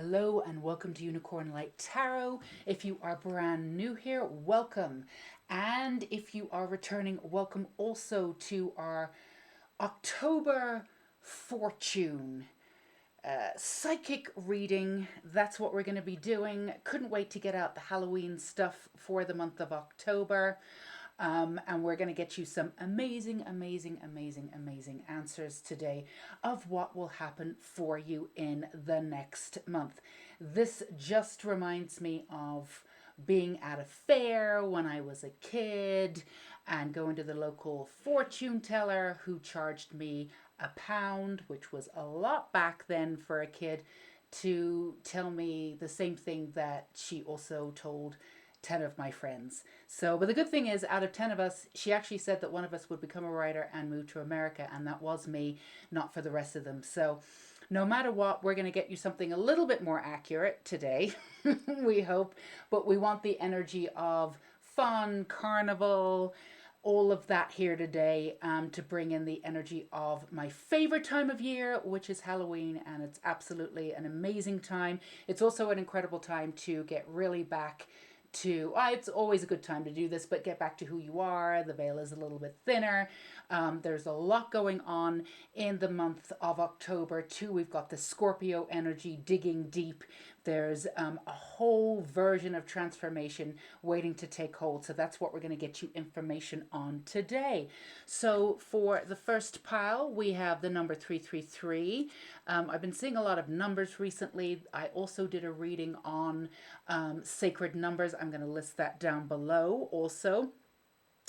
Hello and welcome to Unicorn Light Tarot. If you are brand new here, welcome. And if you are returning, welcome also to our October fortune psychic reading. That's what we're going to be doing. Couldn't wait to get out the Halloween stuff for the month of October. And we're going to get you some amazing answers today of what will happen for you in the next month. This just reminds me of being at a fair when I was a kid and going to the local fortune teller who charged me £1, which was a lot back then for a kid, to tell me the same thing that she also told 10 of my friends. So, but the good thing is, out of 10 of us, she actually said that one of us would become a writer and move to America, and that was me, not for the rest of them. So, no matter what, we're going to get you something a little bit more accurate today, we hope, but we want the energy of fun, carnival, all of that here today, to bring in the energy of my favorite time of year, which is Halloween, and it's absolutely an amazing time. It's also an incredible time to get really back to, it's always a good time to do this, but get back to who you are. The veil is a little bit thinner. There's a lot going on in the month of October too. We've got the Scorpio energy digging deep. There's a whole version of transformation waiting to take hold. So that's what we're going to get you information on today. So for the first pile, we have the number 333. I've been seeing a lot of numbers recently. I also did a reading on sacred numbers. I'm going to list that down below also,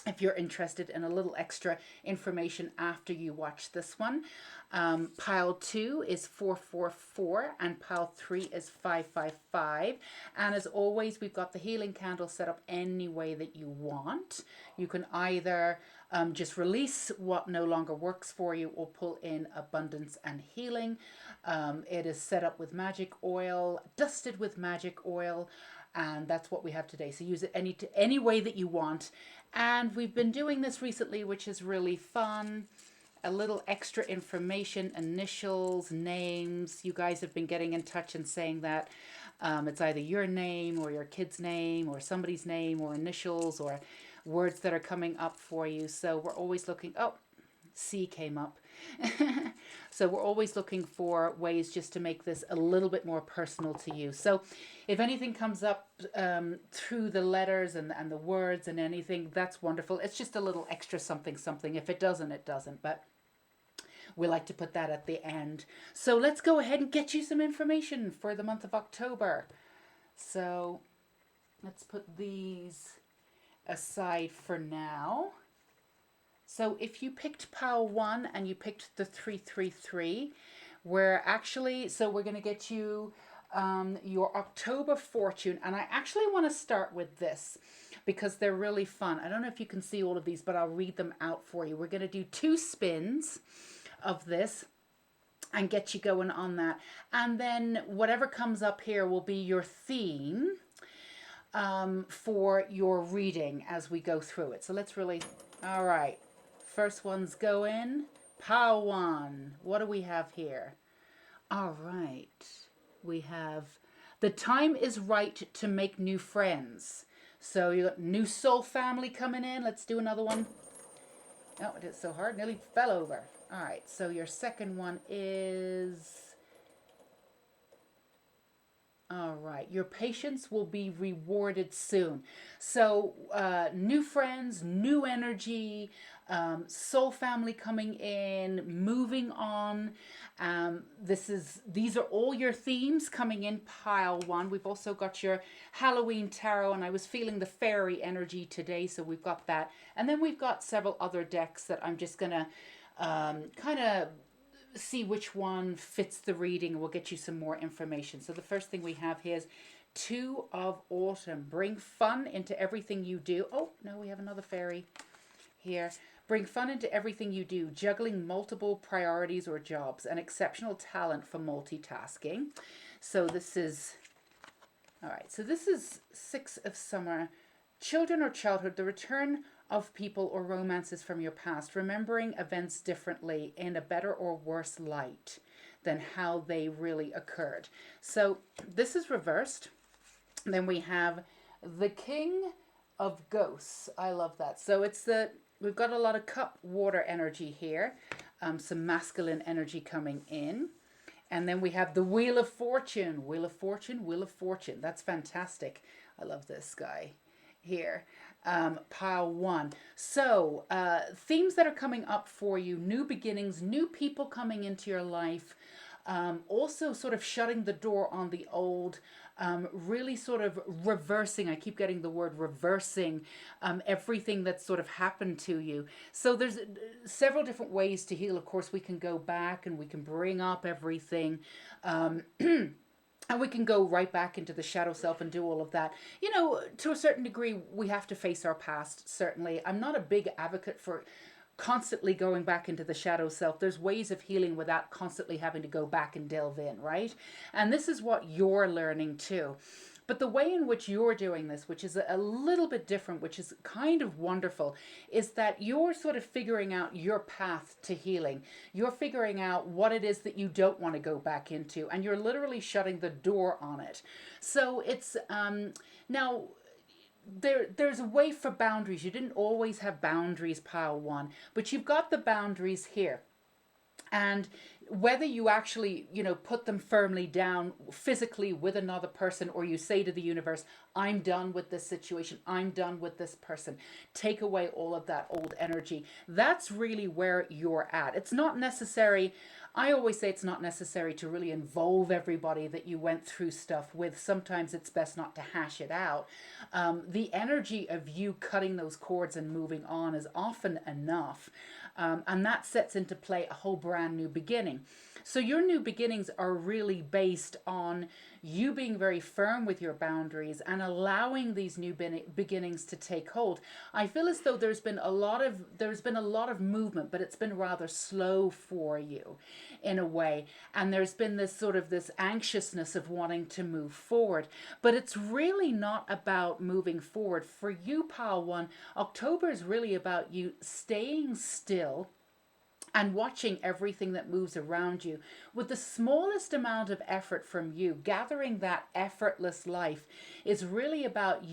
if you're interested in a little extra information after you watch this one. Pile 2 is 444 and pile 3 is 555. And as always, we've got the healing candle set up any way that you want. You can either just release what no longer works for you or pull in abundance and healing. It is set up with magic oil, dusted with magic oil, and that's what we have today. So use it any way that you want. And we've been doing this recently, which is really fun. A little extra information, initials, names. You guys have been getting in touch and saying that it's either your name or your kid's name or somebody's name or initials or words that are coming up for you. So we're always looking, C came up. So we're always looking for ways just to make this a little bit more personal to you. So if anything comes up through the letters and the words and anything, that's wonderful. It's just a little extra something. If it doesn't, it doesn't. But we like to put that at the end. So let's go ahead and get you some information for the month of October. So let's put these aside for now. So if you picked pile 1 and you picked the 333, we're going to get you your October fortune. And I actually want to start with this because they're really fun. I don't know if you can see all of these, but I'll read them out for you. We're going to do 2 spins of this and get you going on that. And then whatever comes up here will be your theme for your reading as we go through it. So let's really, all right. First one's going. Pile 1. What do we have here? All right. We have the time is right to make new friends. So you got new soul family coming in. Let's do another one. Oh, it is so hard. Nearly fell over. All right. So your second one is... All right, your patience will be rewarded soon. So new friends, new energy, soul family coming in, moving on. These are all your themes coming in pile 1. We've also got your Halloween tarot, and I was feeling the fairy energy today, so we've got that. And then we've got several other decks that I'm just going to kind of see which one fits the reading. We'll get you some more information. So the first thing we have here is 2 of Autumn. Bring fun into everything you do. Oh, no, we have another fairy here. Bring fun into everything you do, juggling multiple priorities or jobs, an exceptional talent for multitasking. So this is, all right, so this is 6 of Summer. Children or childhood, the return of people or romances from your past, remembering events differently in a better or worse light. than how they really occurred. So this is reversed. Then we have the King of Ghosts. I love that. So we've got a lot of cup water energy here, some masculine energy coming in. And then we have the Wheel of Fortune. Wheel of Fortune, Wheel of Fortune. That's fantastic. I love this guy here. Pile one. So themes that are coming up for you: new beginnings, new people coming into your life. Also sort of shutting the door on the old, really sort of reversing. I keep getting the word reversing everything that's sort of happened to you. So there's several different ways to heal. Of course, we can go back and we can bring up everything. And we can go right back into the shadow self and do all of that. You know, to a certain degree, we have to face our past, certainly. I'm not a big advocate for constantly going back into the shadow self. There's ways of healing without constantly having to go back and delve in, right? And this is what you're learning too. But the way in which you're doing this, which is a little bit different, which is kind of wonderful, is that you're sort of figuring out your path to healing. You're figuring out what it is that you don't want to go back into, and you're literally shutting the door on it. So it's now there's a way for boundaries. You didn't always have boundaries, pile one, but you've got the boundaries here. And whether you actually, put them firmly down physically with another person, or you say to the universe, I'm done with this situation, I'm done with this person, take away all of that old energy. That's really where you're at. It's not necessary. I always say it's not necessary to really involve everybody that you went through stuff with. Sometimes it's best not to hash it out. The energy of you cutting those cords and moving on is often enough. And that sets into play a whole brand new beginning. So your new beginnings are really based on you being very firm with your boundaries and allowing these new beginnings to take hold. I feel as though there's been a lot of movement, but it's been rather slow for you in a way. And there's been this anxiousness of wanting to move forward. But it's really not about moving forward. For you, pile one, October is really about you staying still and watching everything that moves around you with the smallest amount of effort from you. Gathering that effortless life is really about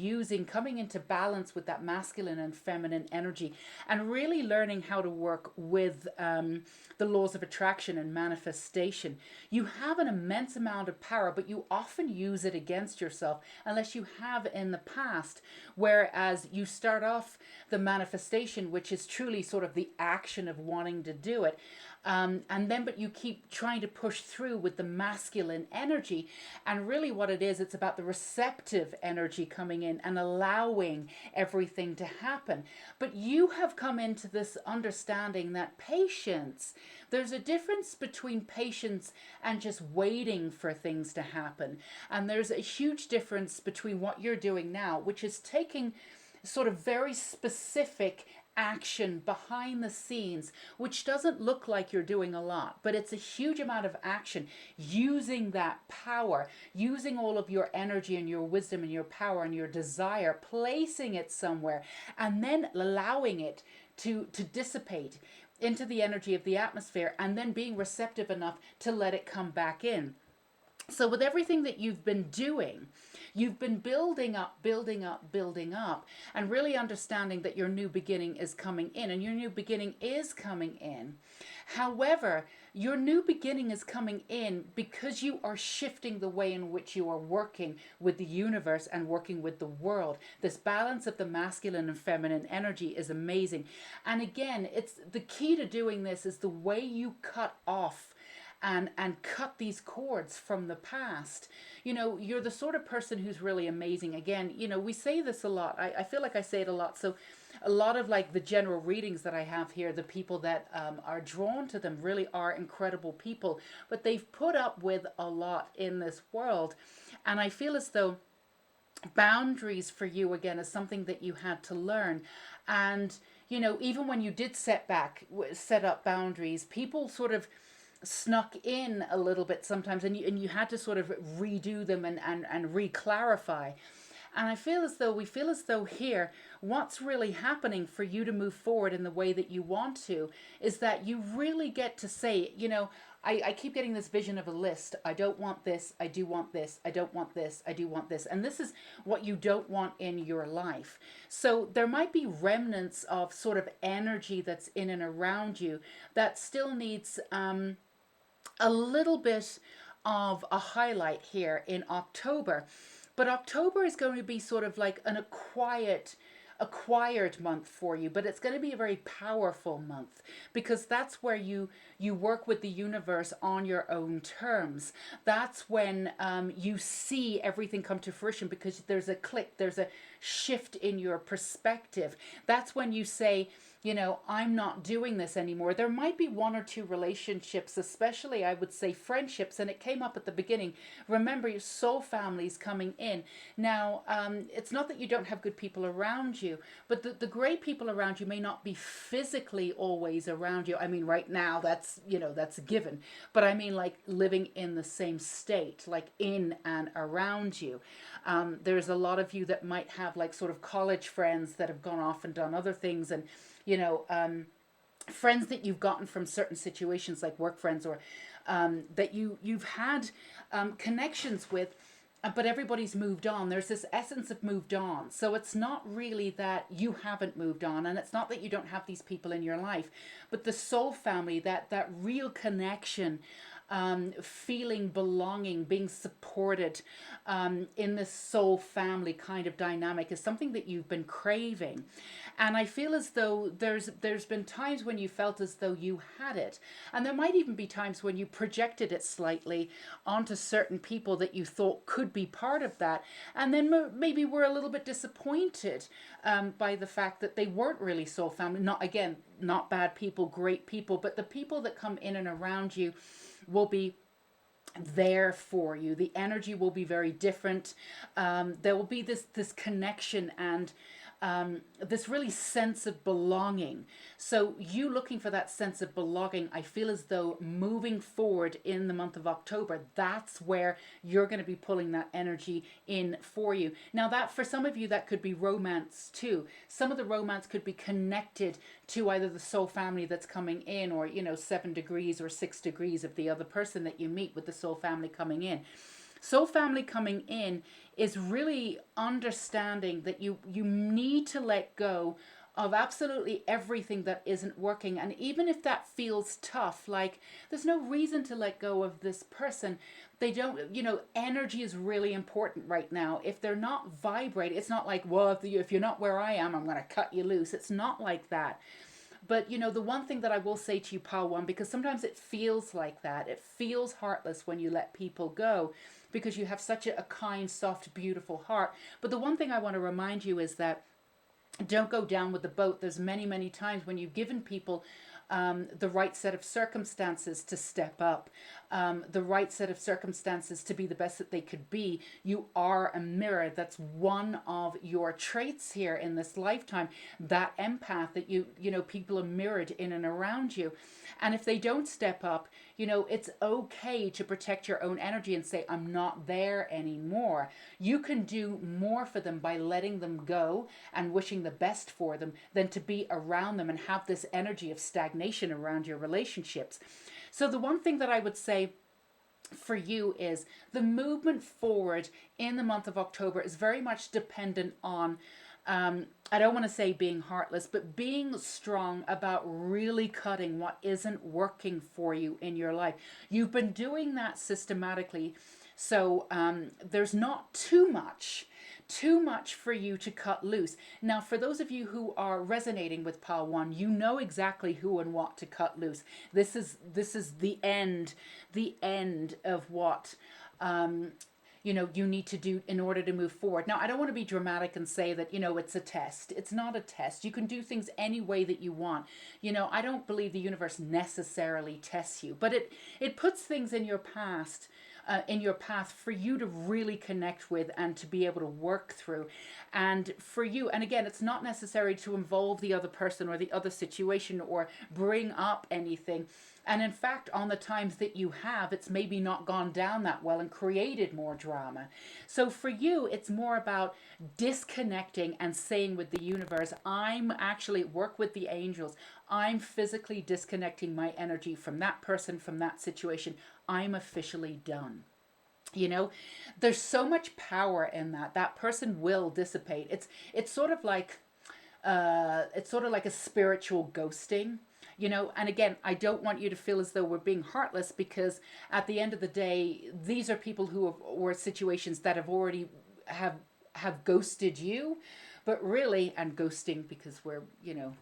coming into balance with that masculine and feminine energy, and really learning how to work with the laws of attraction and manifestation. You have an immense amount of power, but you often use it against yourself unless you have in the past. Whereas you start off the manifestation, which is truly sort of the action of wanting to do it. But you keep trying to push through with the masculine energy. And really what it is, it's about the receptive energy coming in and allowing everything to happen. But you have come into this understanding that there's a difference between patience and just waiting for things to happen. And there's a huge difference between what you're doing now, which is taking sort of very specific action behind the scenes, which doesn't look like you're doing a lot, but it's a huge amount of action, using that power, using all of your energy and your wisdom and your power and your desire, placing it somewhere, and then allowing it to dissipate into the energy of the atmosphere, and then being receptive enough to let it come back in. So with everything that you've been doing, you've been building up, and really understanding that your new beginning is coming in, and your new beginning is coming in. However, your new beginning is coming in because you are shifting the way in which you are working with the universe and working with the world. This balance of the masculine and feminine energy is amazing. And again, it's the key to doing this is the way you cut off and cut these cords from the past. You're the sort of person who's really amazing. Again, we say this a lot. I feel like I say it a lot. So a lot of like the general readings that I have here, the people that are drawn to them really are incredible people, but they've put up with a lot in this world. And I feel as though boundaries for you, again, is something that you had to learn. And, even when you did set up boundaries, people sort of snuck in a little bit sometimes, and you had to sort of redo them and re-clarify. And we feel as though here, what's really happening for you to move forward in the way that you want to is that you really get to say, I keep getting this vision of a list. I don't want this. I do want this. I don't want this. I do want this. And this is what you don't want in your life. So there might be remnants of sort of energy that's in and around you that still needs a little bit of a highlight here in October. But October is going to be sort of like acquired month for you, but it's going to be a very powerful month because that's where you work with the universe on your own terms. That's when you see everything come to fruition because there's a click, there's a shift in your perspective. That's when you say, I'm not doing this anymore. There might be one or two relationships, especially I would say friendships, and it came up at the beginning. Remember, your soul families coming in. Now, it's not that you don't have good people around you, but the great people around you may not be physically always around you. I mean, right now, that's a given. But I mean, like living in the same state, like in and around you. There's a lot of you that might have like sort of college friends that have gone off and done other things, and friends that you've gotten from certain situations like work friends, or that you've had connections with, but everybody's moved on. There's this essence of moved on. So it's not really that you haven't moved on, and it's not that you don't have these people in your life, but the soul family, that real connection, feeling belonging, being supported in this soul family kind of dynamic is something that you've been craving. And I feel as though there's been times when you felt as though you had it. And there might even be times when you projected it slightly onto certain people that you thought could be part of that. And then maybe were a little bit disappointed by the fact that they weren't really soul family. Not bad people, great people, but the people that come in and around you will be there for you. The energy will be very different. There will be this connection and this really sense of belonging. So you looking for that sense of belonging, I feel as though moving forward in the month of October, that's where you're going to be pulling that energy in for you. Now that for some of you, that could be romance too. Some of the romance could be connected to either the soul family that's coming in, or 7 degrees or 6 degrees of the other person that you meet with the soul family coming in. Soul family coming in is really understanding that you need to let go of absolutely everything that isn't working. And even if that feels tough, like there's no reason to let go of this person. They don't, energy is really important right now. If they're not vibrating, it's not like, well, if you're not where I am, I'm going to cut you loose. It's not like that. But, the one thing that I will say to you, Pile One, because sometimes it feels like that. It feels heartless when you let people go because you have such a kind, soft, beautiful heart. But the one thing I want to remind you is that don't go down with the boat. There's many, many times when you've given people the right set of circumstances to step up, the right set of circumstances to be the best that they could be. You are a mirror. That's one of your traits here in this lifetime, that empath that people are mirrored in and around you. And if they don't step up, it's okay to protect your own energy and say, I'm not there anymore. You can do more for them by letting them go and wishing the best for them than to be around them and have this energy of stagnation around your relationships. So the one thing that I would say for you is the movement forward in the month of October is very much dependent on I don't want to say being heartless, but being strong about really cutting what isn't working for you in your life. You've been doing that systematically, so there's not too much for you to cut loose. Now, for those of you who are resonating with Pile One, you know exactly who and what to cut loose. This is the end of what you need to do in order to move forward. Now, I don't want to be dramatic and say that, it's a test. It's not a test. You can do things any way that you want. I don't believe the universe necessarily tests you, but it puts things in your past in your path for you to really connect with and to be able to work through. And for you, and again, it's not necessary to involve the other person or the other situation or bring up anything. And in fact, on the times that you have, it's maybe not gone down that well and created more drama. So for you, it's more about disconnecting and saying with the universe, I'm actually work with the angels. I'm physically disconnecting my energy from that person, from that situation. I'm officially done. You know, there's so much power in that. That person will dissipate. It's sort of like a spiritual ghosting, you know. And again, I don't want you to feel as though we're being heartless, because at the end of the day, these are people who have, or situations that have already have ghosted you. But really, and ghosting because we're, you know,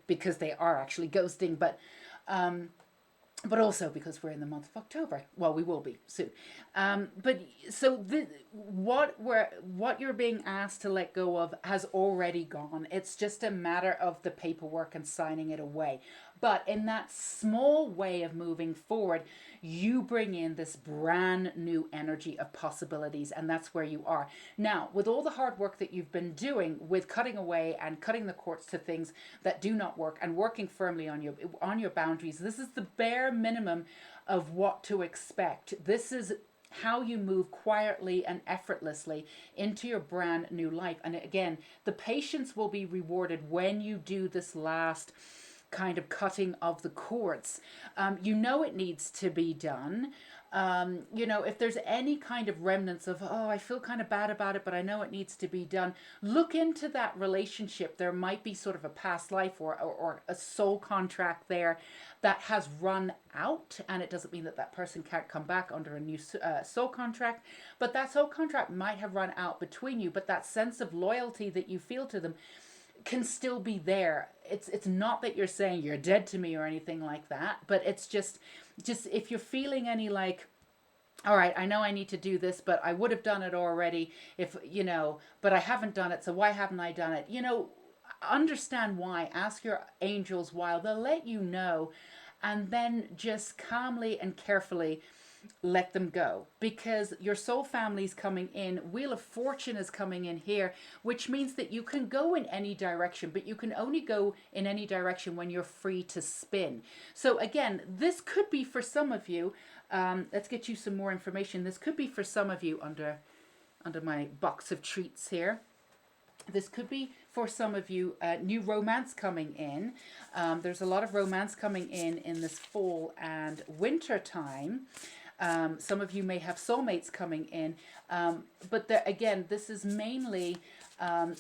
because they are actually ghosting, but also because we're in the month of October. Well, we will be soon. But so what you're being asked to let go of has already gone. It's just a matter of the paperwork and signing it away. But in that small way of moving forward, you bring in this brand new energy of possibilities, and that's where you are. Now, with all the hard work that you've been doing with cutting away and cutting the cords to things that do not work and working firmly on your boundaries, this is the bare minimum of what to expect. This is how you move quietly and effortlessly into your brand new life. And again, the patience will be rewarded when you do this last kind of cutting of the cords. You know it needs to be done. You know, if there's any kind of remnants of, oh, I feel kind of bad about it, but I know it needs to be done, look into that relationship. There might be sort of a past life or a soul contract there that has run out. And it doesn't mean that that person can't come back under a new soul contract, but that soul contract might have run out between you. But that sense of loyalty that you feel to them can still be there. It's not that you're saying you're dead to me or anything like that, but it's just if you're feeling any like, all right, I know I need to do this, but I would have done it already if, you know, but I haven't done it, so why haven't I done it? You know, understand why. Ask your angels why. They'll let you know, and then just calmly and carefully let them go, because your soul family's coming in. Wheel of Fortune is coming in here, which means that you can go in any direction, but you can only go in any direction when you're free to spin. So again, this could be for some of you, let's get you some more information. This could be for some of you under my box of treats here. This could be for some of you, new romance coming in. There's a lot of romance coming in this fall and winter time. Some of you may have soulmates coming in, but again, this is mainly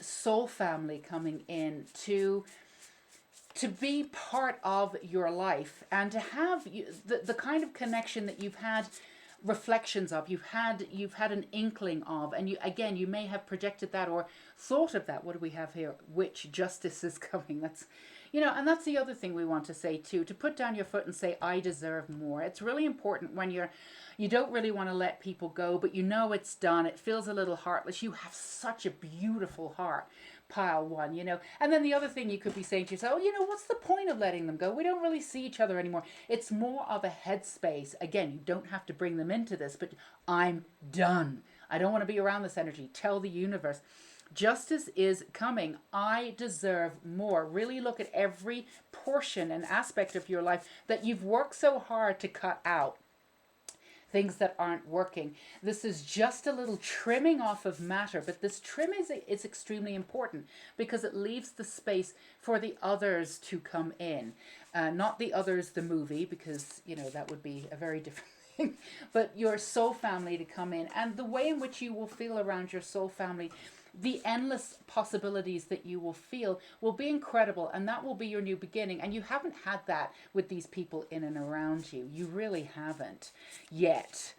soul family coming in to be part of your life, and to have the kind of connection that you've had reflections of, you've had an inkling of, and you may have projected that or thought of that. What do we have here? Which justice is coming. That's, you know, and that's the other thing we want to say too, to put down your foot and say, I deserve more. It's really important when you don't really want to let people go, but you know it's done. It feels a little heartless. You have such a beautiful heart, pile one, you know. And then the other thing you could be saying to yourself, oh, you know, what's the point of letting them go? We don't really see each other anymore. It's more of a headspace. Again, you don't have to bring them into this, but I'm done. I don't want to be around this energy. Tell the universe, justice is coming. I deserve more. Really look at every portion and aspect of your life that you've worked so hard to cut out. Things that aren't working. This is just a little trimming off of matter, but this trim is extremely important, because it leaves the space for the others to come in. Not the others, the movie, because, you know, that would be a very different thing, but your soul family to come in, and the way in which you will feel around your soul family. The endless possibilities that you will feel will be incredible, and that will be your new beginning. And you haven't had that with these people in and around you. You really haven't yet.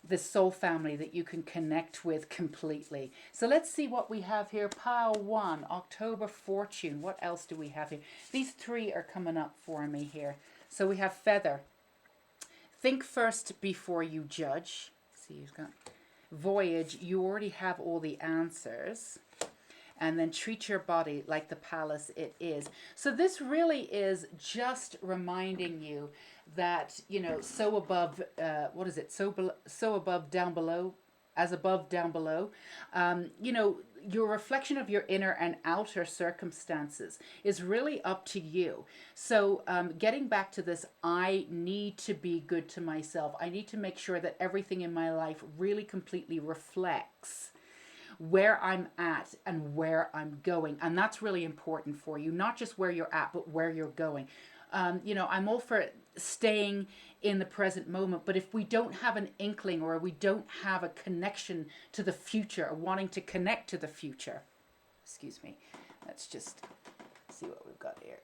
This soul family that you can connect with completely. So let's see what we have here. Pile 1, October Fortune. What else do we have here? These 3 are coming up for me here. So we have Feather. Think first before you judge. See, you've got Voyage. You already have all the answers. and then treat your body like the palace it is. So this really is just reminding you that, so above, what is it? So above, down below, as above, down below. Your reflection of your inner and outer circumstances is really up to you. So, getting back to this, I need to be good to myself. I need to make sure that everything in my life really completely reflects where I'm at and where I'm going. And that's really important for you, not just where you're at, but where you're going. I'm all for staying in the present moment, but if we don't have an inkling or we don't have a connection to the future or wanting to connect to the future, excuse me, let's just see what we've got here.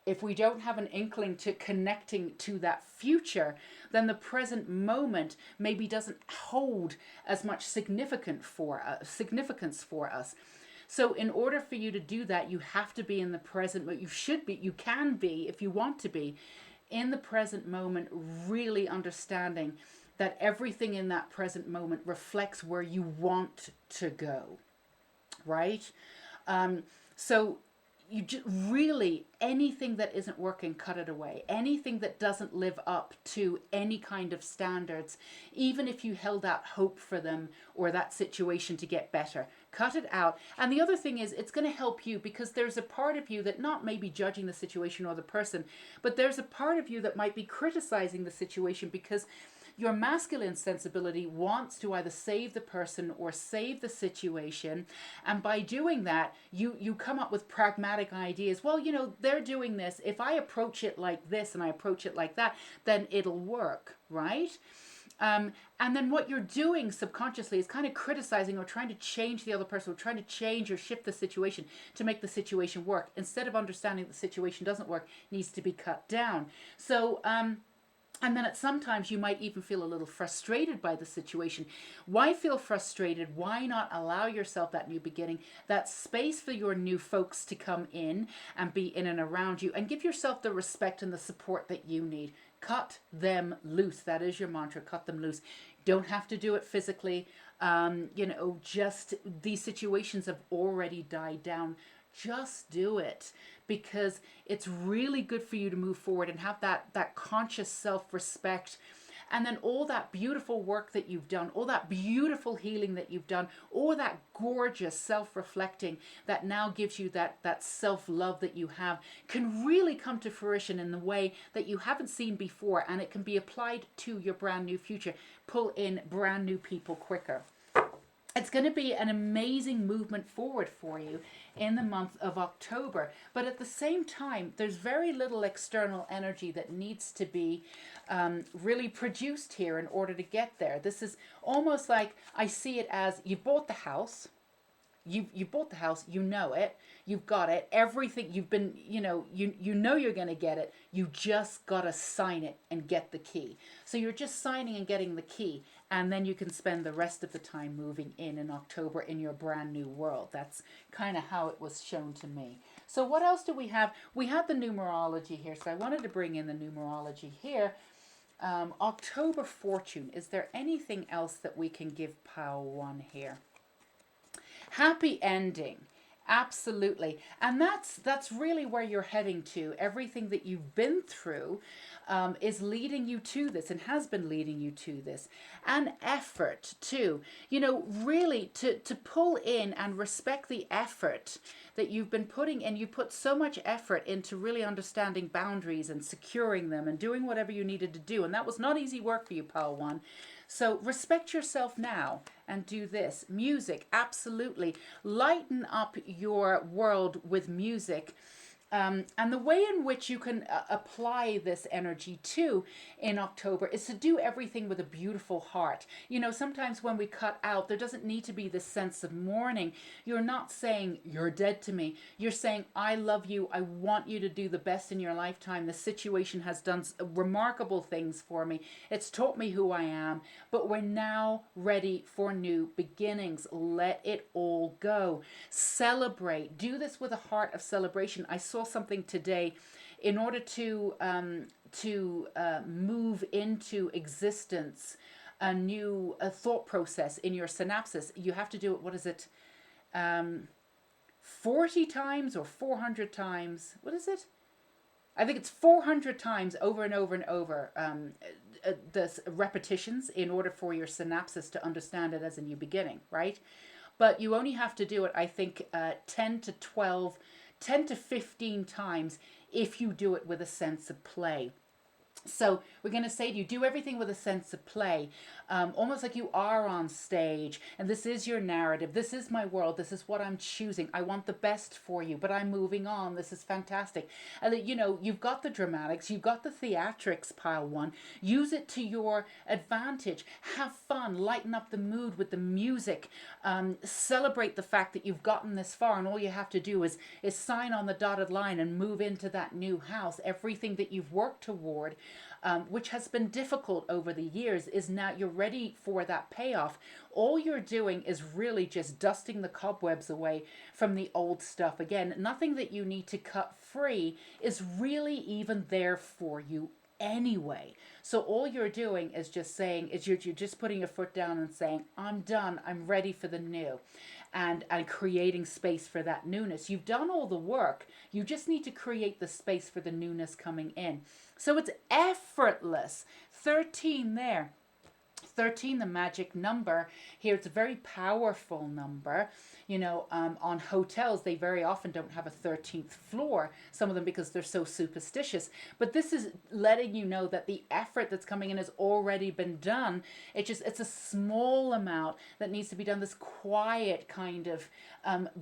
If we don't have an inkling to connecting to that future, then the present moment maybe doesn't hold as much significance for us. So in order for you to do that, you have to be in the present, but you can be, if you want to be, in the present moment, really understanding that everything in that present moment reflects where you want to go, right? So you just really, anything that isn't working, cut it away. Anything that doesn't live up to any kind of standards, even if you held out hope for them or that situation to get better, cut it out. And the other thing is, it's going to help you because there's a part of you that not maybe judging the situation or the person, but there's a part of you that might be criticizing the situation because your masculine sensibility wants to either save the person or save the situation. And by doing that, you come up with pragmatic ideas. Well, they're doing this. If I approach it like this and I approach it like that, then it'll work, right? And then what you're doing subconsciously is kind of criticizing or trying to change the other person or trying to change or shift the situation to make the situation work. Instead of understanding the situation doesn't work, needs to be cut down. So, and then sometimes you might even feel a little frustrated by the situation. Why feel frustrated? Why not allow yourself that new beginning, that space for your new folks to come in and be in and around you, and give yourself the respect and the support that you need. Cut them loose. That is your mantra. Cut them loose. Don't have to do it physically. Just these situations have already died down. Just do it because it's really good for you to move forward and have that conscious self-respect. And then all that beautiful work that you've done, all that beautiful healing that you've done, all that gorgeous self-reflecting that now gives you that self-love that you have can really come to fruition in the way that you haven't seen before. And it can be applied to your brand new future. Pull in brand new people quicker. It's going to be an amazing movement forward for you in the month of October. But at the same time, there's very little external energy that needs to be really produced here in order to get there. This is almost like I see it as you bought the house. You bought the house, you know it, you've got it, everything you've been, you know you're going to get it. You just got to sign it and get the key. So you're just signing and getting the key, and then you can spend the rest of the time moving in October in your brand new world. That's kind of how it was shown to me. So what else do we have? We had the numerology here, so I wanted to bring in the numerology here. October fortune. Is there anything else that we can give pile 1 here? Happy ending. Absolutely. And that's really where you're heading to. Everything that you've been through is leading you to this and has been leading you to this. And effort too. Really to pull in and respect the effort that you've been putting in. You put so much effort into really understanding boundaries and securing them and doing whatever you needed to do. And that was not easy work for you, pile 1. So respect yourself now and do this. Music, absolutely. Lighten up your world with music. And the way in which you can apply this energy too in October is to do everything with a beautiful heart. Sometimes when we cut out, there doesn't need to be this sense of mourning. You're not saying you're dead to me. You're saying, I love you. I want you to do the best in your lifetime. The situation has done remarkable things for me. It's taught me who I am, but we're now ready for new beginnings. Let it all go. Celebrate. Do this with a heart of celebration. I saw something today. In order to move into existence a new thought process in your synapses, you have to do it. What is it? 40 times or 400 times. What is it? I think it's 400 times over and over and over, the repetitions in order for your synapses to understand it as a new beginning, right? But you only have to do it, I think, 10 to 12, 10 to 15 times if you do it with a sense of play. So we're going to say to you, do everything with a sense of play, almost like you are on stage, and this is your narrative. This is my world. This is what I'm choosing. I want the best for you, but I'm moving on. This is fantastic. And you know, you've got the dramatics, you've got the theatrics, pile one. Use it to your advantage. Have fun. Lighten up the mood with the music. Celebrate the fact that you've gotten this far, and all you have to do is sign on the dotted line and move into that new house. Everything that you've worked toward, which has been difficult over the years, is now you're ready for that payoff. All you're doing is really just dusting the cobwebs away from the old stuff. Again, nothing that you need to cut free is really even there for you anyway. So all you're doing is just saying, is you're just putting your foot down and saying, I'm done, I'm ready for the new. And creating space for that newness. You've done all the work. You just need to create the space for the newness coming in. So it's effortless. 13 there. 13, the magic number here. It's a very powerful number. You know, on hotels, they very often don't have a 13th floor, some of them because they're so superstitious. But this is letting you know that the effort that's coming in has already been done. It's a small amount that needs to be done. This quiet kind of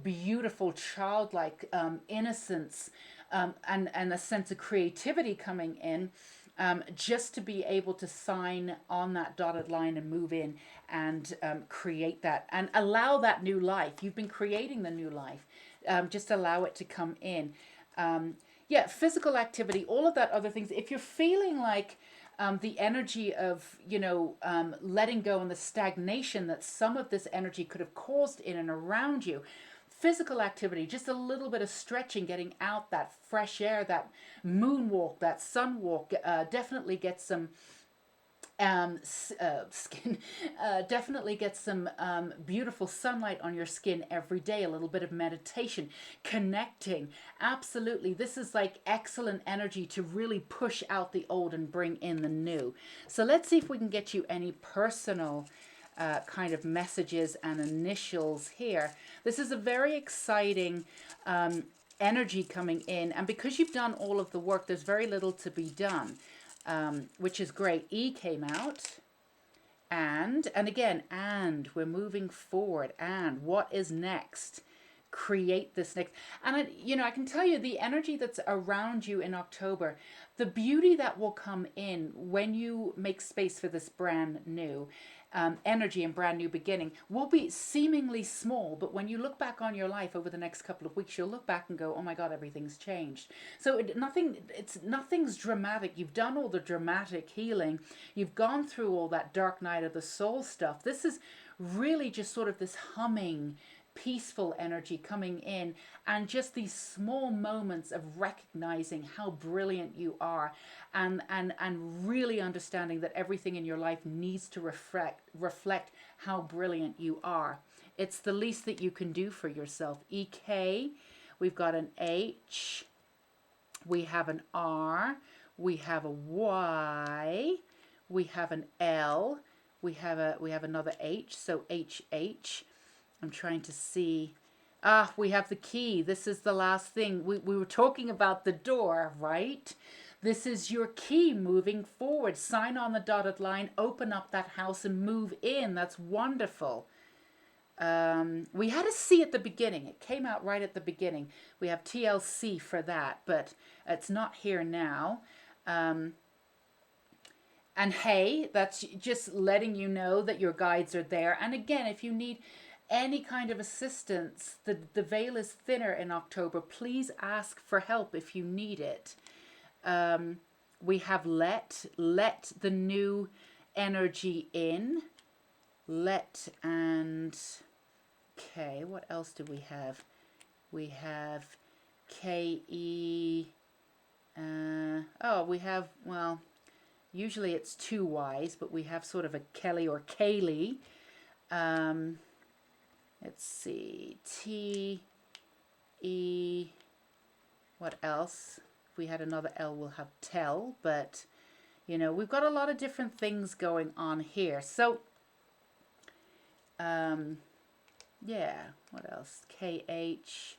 beautiful, childlike innocence, and a sense of creativity coming in. Just to be able to sign on that dotted line and move in and create that and allow that new life. You've been creating the new life. Just allow it to come in. Yeah, physical activity, all of that other things. If you're feeling like the energy of, letting go and the stagnation that some of this energy could have caused in and around you, physical activity, just a little bit of stretching, getting out that fresh air, that moonwalk, that sunwalk, definitely get some skin, definitely get some beautiful sunlight on your skin every day. A little bit of meditation, connecting. Absolutely, this is like excellent energy to really push out the old and bring in the new. So let's see if we can get you any personal kind of messages and initials here. This is a very exciting energy coming in, and because you've done all of the work, there's very little to be done, which is great. E came out, and again, and we're moving forward, and what is next? Create this next. And I can tell you the energy that's around you in October, the beauty that will come in when you make space for this brand new energy and brand new beginning will be seemingly small, but when you look back on your life over the next couple of weeks, you'll look back and go, oh my God, everything's changed. So nothing's dramatic. You've done all the dramatic healing. You've gone through all that dark night of the soul stuff. This is really just sort of this humming, peaceful energy coming in, and just these small moments of recognizing how brilliant you are, and really understanding that everything in your life needs to reflect how brilliant you are. It's the least that you can do for yourself. EK, we've got an H, we have an R, we have a Y, we have an L, we have another H, so HH. I'm trying to see. We have the key. This is the last thing. We were talking about the door, right? This is your key moving forward. Sign on the dotted line, open up that house and move in. That's wonderful. We had a C at the beginning. It came out right at the beginning. We have TLC for that, but it's not here now. And hey, that's just letting you know that your guides are there. And again, if you need any kind of assistance, the veil is thinner in October. Please ask for help if you need it. We have let the new energy in. And okay, what else do we have? We have KE. We have, well, usually it's two Y's, but we have sort of a Kelly or Kaylee. Let's see. T, E, what else? If we had another L, we'll have tell, but you know, we've got a lot of different things going on here. So, yeah, what else? KH,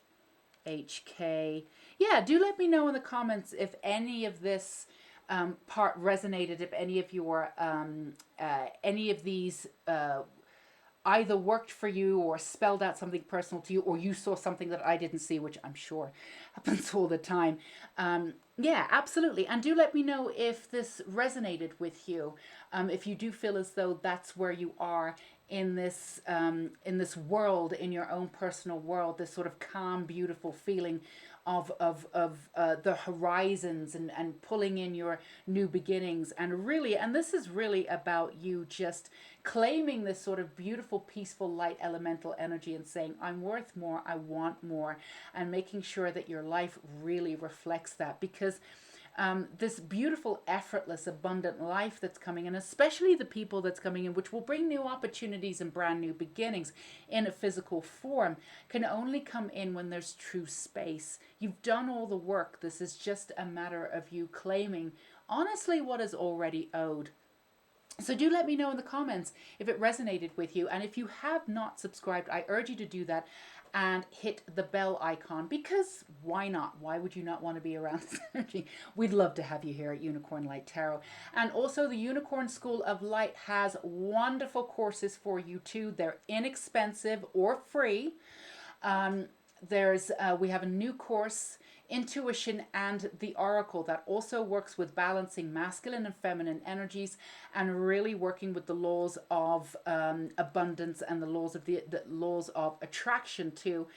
HK. Yeah, do let me know in the comments if any of this part resonated, if any of these either worked for you or spelled out something personal to you, or you saw something that I didn't see, which I'm sure happens all the time. Yeah, absolutely. And do let me know if this resonated with you. If you do feel as though that's where you are in this world, in your own personal world, this sort of calm, beautiful feeling of the horizons and pulling in your new beginnings. And really, and this is really about you just claiming this sort of beautiful, peaceful, light elemental energy and saying, I'm worth more, I want more, and making sure that your life really reflects that. Because this beautiful, effortless, abundant life that's coming in, especially the people that's coming in, which will bring new opportunities and brand new beginnings in a physical form, can only come in when there's true space. You've done all the work. This is just a matter of you claiming, honestly, what is already owed. So do let me know in the comments if it resonated with you. And if you have not subscribed, I urge you to do that and hit the bell icon, because why not? Why would you not want to be around this energy? We'd love to have you here at Unicorn Light Tarot. And also the Unicorn School of Light has wonderful courses for you too. They're inexpensive or free. We have a new course, Intuition and the Oracle, that also works with balancing masculine and feminine energies and really working with the laws of abundance and the laws of attraction too,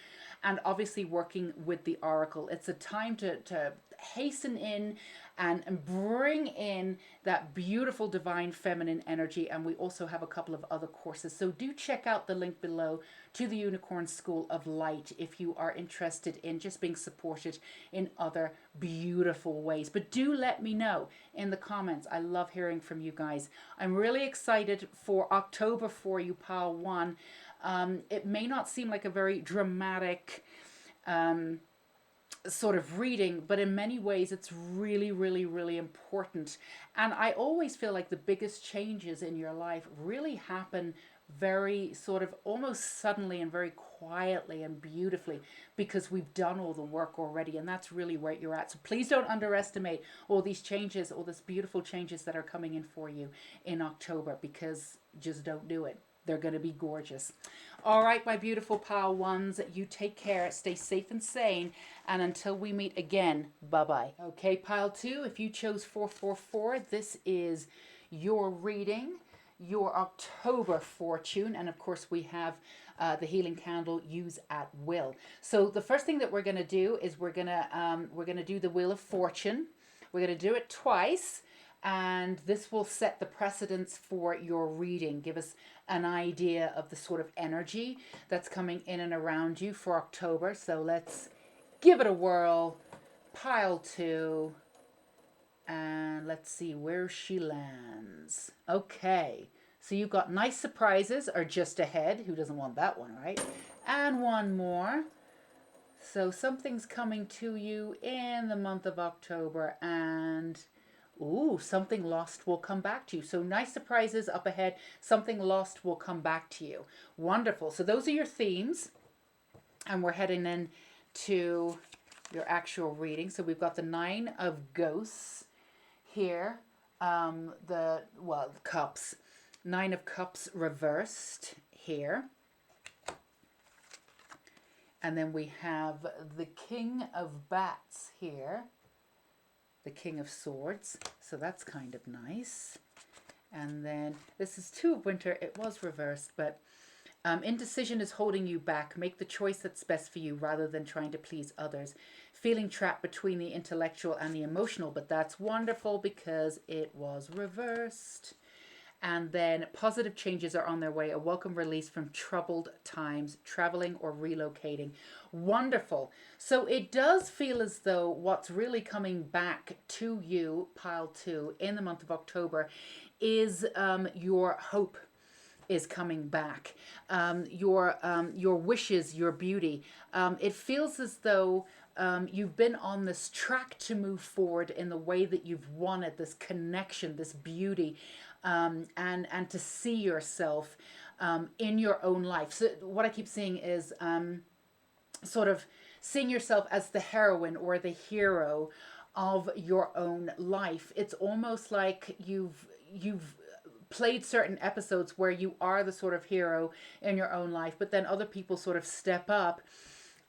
and obviously working with the Oracle. It's a time to hasten in and bring in that beautiful divine feminine energy. And we also have a couple of other courses, so do check out the link below to the Unicorn School of Light if you are interested in just being supported in other beautiful ways. But do let me know in the comments. I love hearing from you guys. I'm really excited for October for you, Pile 1. It may not seem like a very dramatic sort of reading, but in many ways it's really, really, really important. And I always feel like the biggest changes in your life really happen very sort of almost suddenly and very quietly and beautifully, because we've done all the work already, and that's really where you're at. So please don't underestimate all these changes, all these beautiful changes that are coming in for you in October, because just don't do it. They're going to be gorgeous. All right, my beautiful Pile 1s, you take care, stay safe and sane, and until we meet again, bye-bye. Okay, Pile 2, if you chose 444, this is your reading, your October fortune, and of course we have the healing candle, use at will. So the first thing that we're going to do is we're going to do the Wheel of Fortune. We're going to do it twice, and this will set the precedence for your reading, give us an idea of the sort of energy that's coming in and around you for October. So let's give it a whirl. Pile 2, and let's see where she lands. Okay, so you've got nice surprises are just ahead. Who doesn't want that one, right? And one more. So something's coming to you in the month of October, and ooh, something lost will come back to you. So nice surprises up ahead. Something lost will come back to you. Wonderful. So those are your themes. And we're heading in to your actual reading. So we've got the 9 of Ghosts here. The Cups. 9 of Cups reversed here. And then we have the King of Bats here. The King of Swords, so that's kind of nice. And then this is 2 of Winter. It was reversed, but indecision is holding you back. Make the choice that's best for you rather than trying to please others. Feeling trapped between the intellectual and the emotional, but that's wonderful because it was reversed. And then positive changes are on their way. A welcome release from troubled times, traveling or relocating. Wonderful. So it does feel as though what's really coming back to you, Pile 2, in the month of October is your hope. is coming back. Your wishes, your beauty. It feels as though you've been on this track to move forward in the way that you've wanted, this connection, this beauty, and to see yourself in your own life. So what I keep seeing is sort of seeing yourself as the heroine or the hero of your own life. It's almost like you've played certain episodes where you are the sort of hero in your own life, but then other people sort of step up.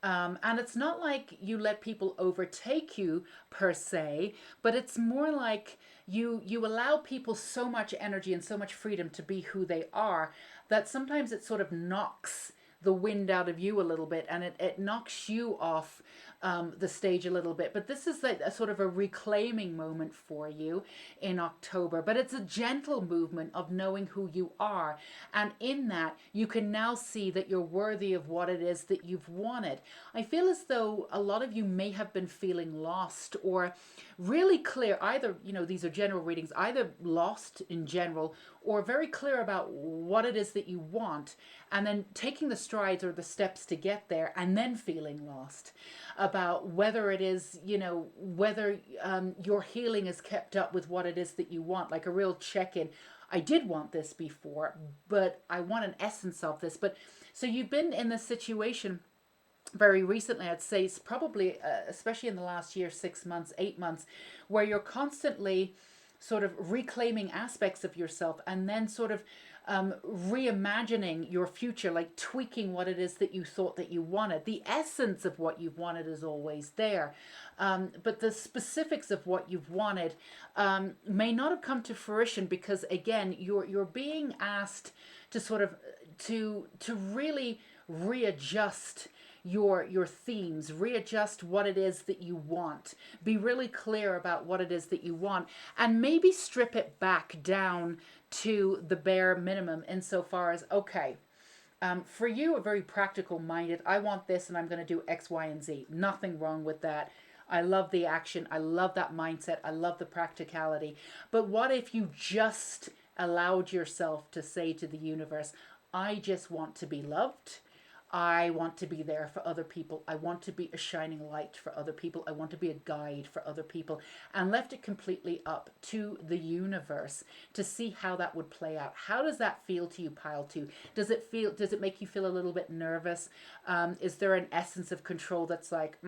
And it's not like you let people overtake you per se, but it's more like you allow people so much energy and so much freedom to be who they are that sometimes it sort of knocks the wind out of you a little bit, and it knocks you off the stage a little bit. But this is like a sort of a reclaiming moment for you in October. But it's a gentle movement of knowing who you are. And in that, you can now see that you're worthy of what it is that you've wanted. I feel as though a lot of you may have been feeling lost or really clear. Either, these are general readings, either lost in general or very clear about what it is that you want, and then taking the strides or the steps to get there, and then feeling lost about whether it is, whether your healing is kept up with what it is that you want, like a real check-in. I did want this before, but I want an essence of this. But so you've been in this situation very recently, I'd say it's probably, especially in the last year, 6 months, 8 months, where you're constantly sort of reclaiming aspects of yourself and then sort of reimagining your future, like tweaking what it is that you thought that you wanted. The essence of what you've wanted is always there, but the specifics of what you've wanted may not have come to fruition because, again, you're being asked to sort of to really readjust your themes, readjust what it is that you want, be really clear about what it is that you want, and maybe strip it back down to the bare minimum insofar as, okay, for you, a very practical minded, I want this and I'm going to do X, Y, and Z. Nothing wrong with that. I love the action. I love that mindset. I love the practicality. But what if you just allowed yourself to say to the universe, I just want to be loved. I want to be there for other people. I want to be a shining light for other people. I want to be a guide for other people, and left it completely up to the universe to see how that would play out. How does that feel to you, pile two? Does it make you feel a little bit nervous? Is there an essence of control that's like,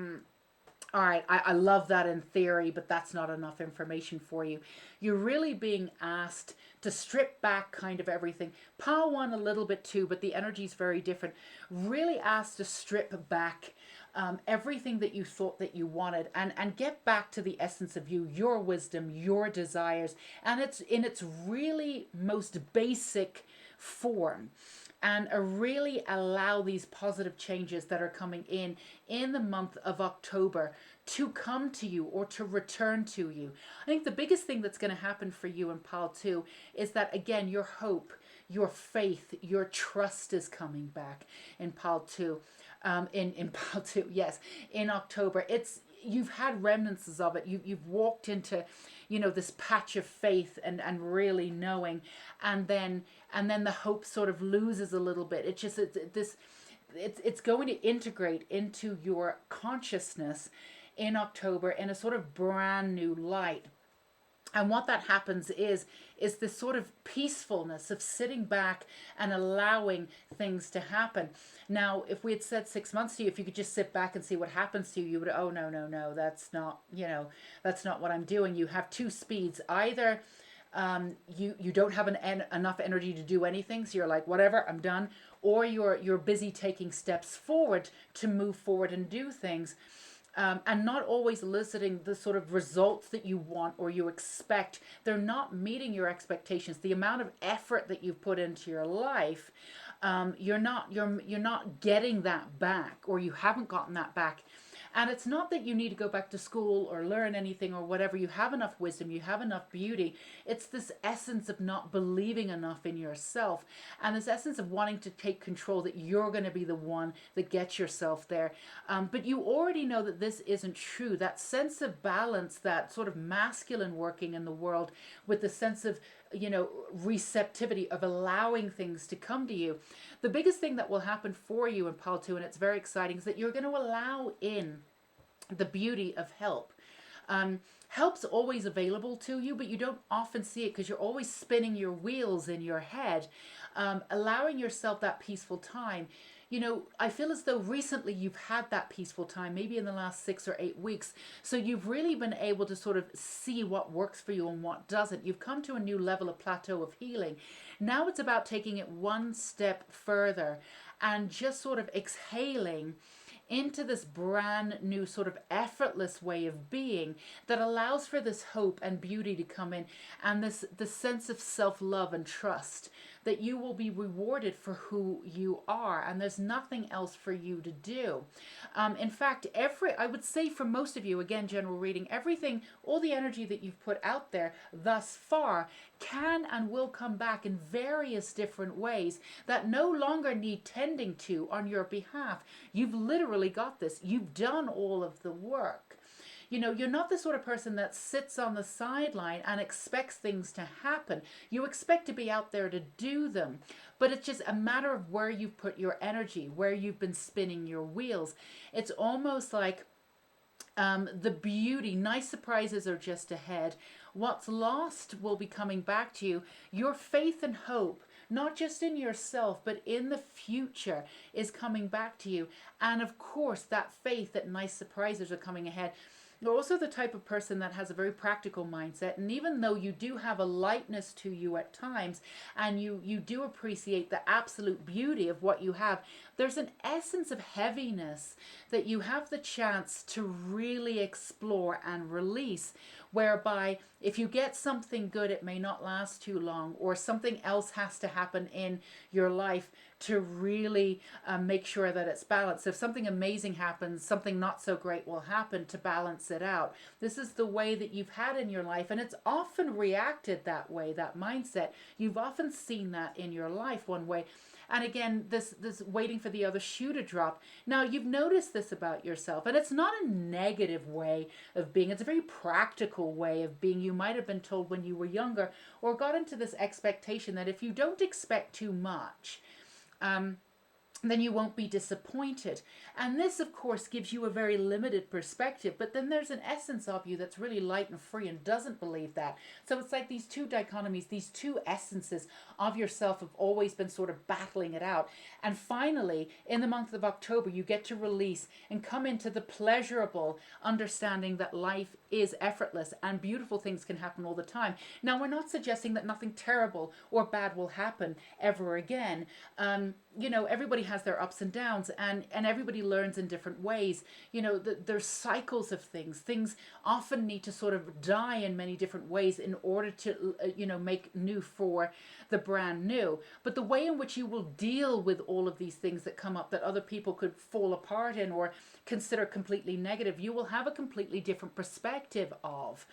all right, I love that in theory, but that's not enough information for you. You're really being asked to strip back kind of everything. Pile one a little bit too, but the energy is very different. Really asked to strip back everything that you thought that you wanted and get back to the essence of you, your wisdom, your desires, and it's in its really most basic form. And really allow these positive changes that are coming in the month of October to come to you or to return to you. I think the biggest thing that's going to happen for you in Pile 2 is that, again, your hope, your faith, your trust is coming back in Pile 2. In Pile 2, yes, in October. You've had remnants of it. You've walked into, this patch of faith and really knowing, and then the hope sort of loses a little bit. It's going to integrate into your consciousness in October in a sort of brand new light. And what that happens is this sort of peacefulness of sitting back and allowing things to happen. Now, if we had said 6 months to you, if you could just sit back and see what happens to you, you would, oh, no, that's not what I'm doing. You have two speeds. Either you don't have enough energy to do anything, so you're like, whatever, I'm done. Or you're busy taking steps forward to move forward and do things. And not always eliciting the sort of results that you want or you expect. They're not meeting your expectations. The amount of effort that you've put into your life, you're not getting that back, or you haven't gotten that back. And it's not that you need to go back to school or learn anything or whatever. You have enough wisdom. You have enough beauty. It's this essence of not believing enough in yourself, and this essence of wanting to take control, that you're going to be the one that gets yourself there. But you already know that this isn't true. That sense of balance, that sort of masculine working in the world with the sense of receptivity of allowing things to come to you. The biggest thing that will happen for you in Pal 2, and it's very exciting, is that you're going to allow in the beauty of help. Help's always available to you, but you don't often see it because you're always spinning your wheels in your head, allowing yourself that peaceful time. I feel as though recently you've had that peaceful time, maybe in the last 6 or 8 weeks. So you've really been able to sort of see what works for you and what doesn't. You've come to a new level of plateau of healing. Now it's about taking it one step further and just sort of exhaling into this brand new sort of effortless way of being that allows for this hope and beauty to come in, and this sense of self-love and trust that you will be rewarded for who you are, and there's nothing else for you to do. In fact, I would say for most of you, again, general reading, everything, all the energy that you've put out there thus far can and will come back in various different ways that no longer need tending to on your behalf. You've literally got this. You've done all of the work. You're not the sort of person that sits on the sideline and expects things to happen. You expect to be out there to do them, but it's just a matter of where you've put your energy, where you've been spinning your wheels. It's almost like the beauty, nice surprises are just ahead. What's lost will be coming back to you. Your faith and hope, not just in yourself, but in the future, is coming back to you. And of course, that faith that nice surprises are coming ahead. You're also the type of person that has a very practical mindset. And even though you do have a lightness to you at times, and you do appreciate the absolute beauty of what you have, there's an essence of heaviness that you have the chance to really explore and release, whereby if you get something good, it may not last too long, or something else has to happen in your life to really make sure that it's balanced. If something amazing happens, something not so great will happen to balance it out. This is the way that you've had in your life, and it's often reacted that way, that mindset. You've often seen that in your life one way. And again, this waiting for the other shoe to drop. Now, you've noticed this about yourself, and it's not a negative way of being. It's a very practical way of being. You might have been told when you were younger, or got into this expectation that if you don't expect too much, then you won't be disappointed. And this, of course, gives you a very limited perspective. But then there's an essence of you that's really light and free and doesn't believe that. So it's like these two dichotomies, these two essences of yourself have always been sort of battling it out. And finally, in the month of October, you get to release and come into the pleasurable understanding that life is effortless and beautiful things can happen all the time. Now, we're not suggesting that nothing terrible or bad will happen ever again. Everybody has their ups and downs, and everybody learns in different ways. There's cycles of things. Things often need to sort of die in many different ways in order to, make new for the brand new. But the way in which you will deal with all of these things that come up that other people could fall apart in or consider completely negative, you will have a completely different perspective of.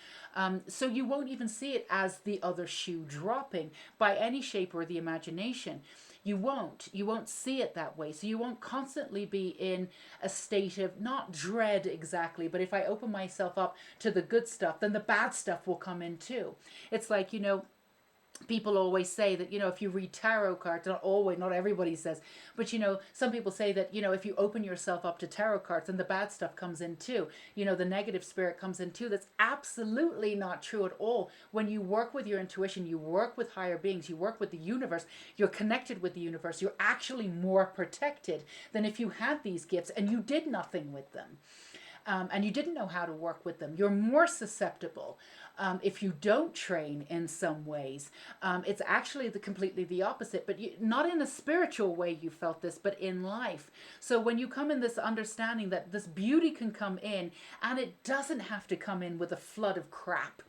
So you won't even see it as the other shoe dropping by any shape or the imagination. You won't see it that way. So you won't constantly be in a state of not dread exactly, but if I open myself up to the good stuff, then the bad stuff will come in too. It's like, people always say that, if you read tarot cards, not everybody says, but, some people say that, if you open yourself up to tarot cards, then the bad stuff comes in too. The negative spirit comes in too. That's absolutely not true at all. When you work with your intuition, you work with higher beings, you work with the universe, you're connected with the universe, you're actually more protected than if you had these gifts and you did nothing with them. And you didn't know how to work with them. You're more susceptible if you don't train in some ways. It's actually completely the opposite, but not in a spiritual way you felt this, but in life. So when you come in this understanding that this beauty can come in, and it doesn't have to come in with a flood of crap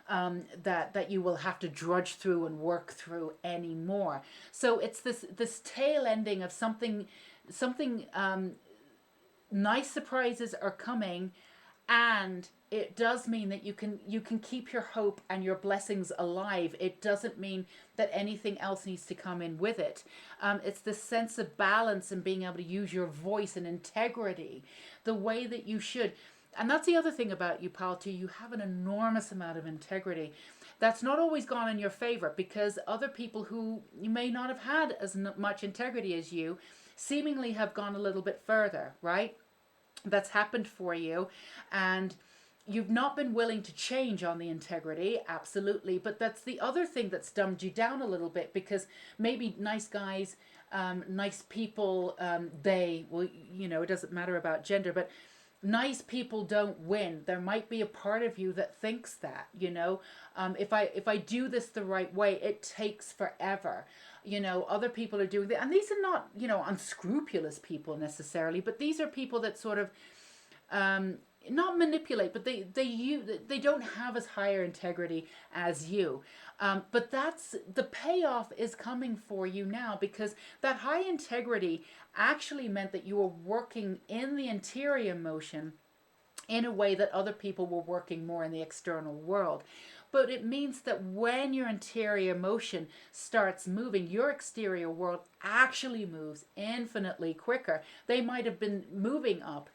that you will have to drudge through and work through anymore. So it's this tail ending of something nice surprises are coming, and it does mean that you can keep your hope and your blessings alive. It doesn't mean that anything else needs to come in with it. It's this sense of balance and being able to use your voice and integrity the way that you should. And that's the other thing about you, Pal, too. You have an enormous amount of integrity. that's not always gone in your favor, because other people who you may not have had as much integrity as you seemingly have gone a little bit further, right? That's happened for you, and you've not been willing to change on the integrity, absolutely. But that's the other thing that's dumbed you down a little bit, because maybe nice guys, nice people, well, it doesn't matter about gender, but nice people don't win. There might be a part of you that thinks that, if I do this the right way, it takes forever. Other people are doing that, and these are not, unscrupulous people necessarily, but these are people that sort of not manipulate, but they don't have as higher integrity as you. But that's the payoff is coming for you now, because that high integrity actually meant that you were working in the interior motion in a way that other people were working more in the external world. But it means that when your interior motion starts moving, your exterior world actually moves infinitely quicker. They might have been moving up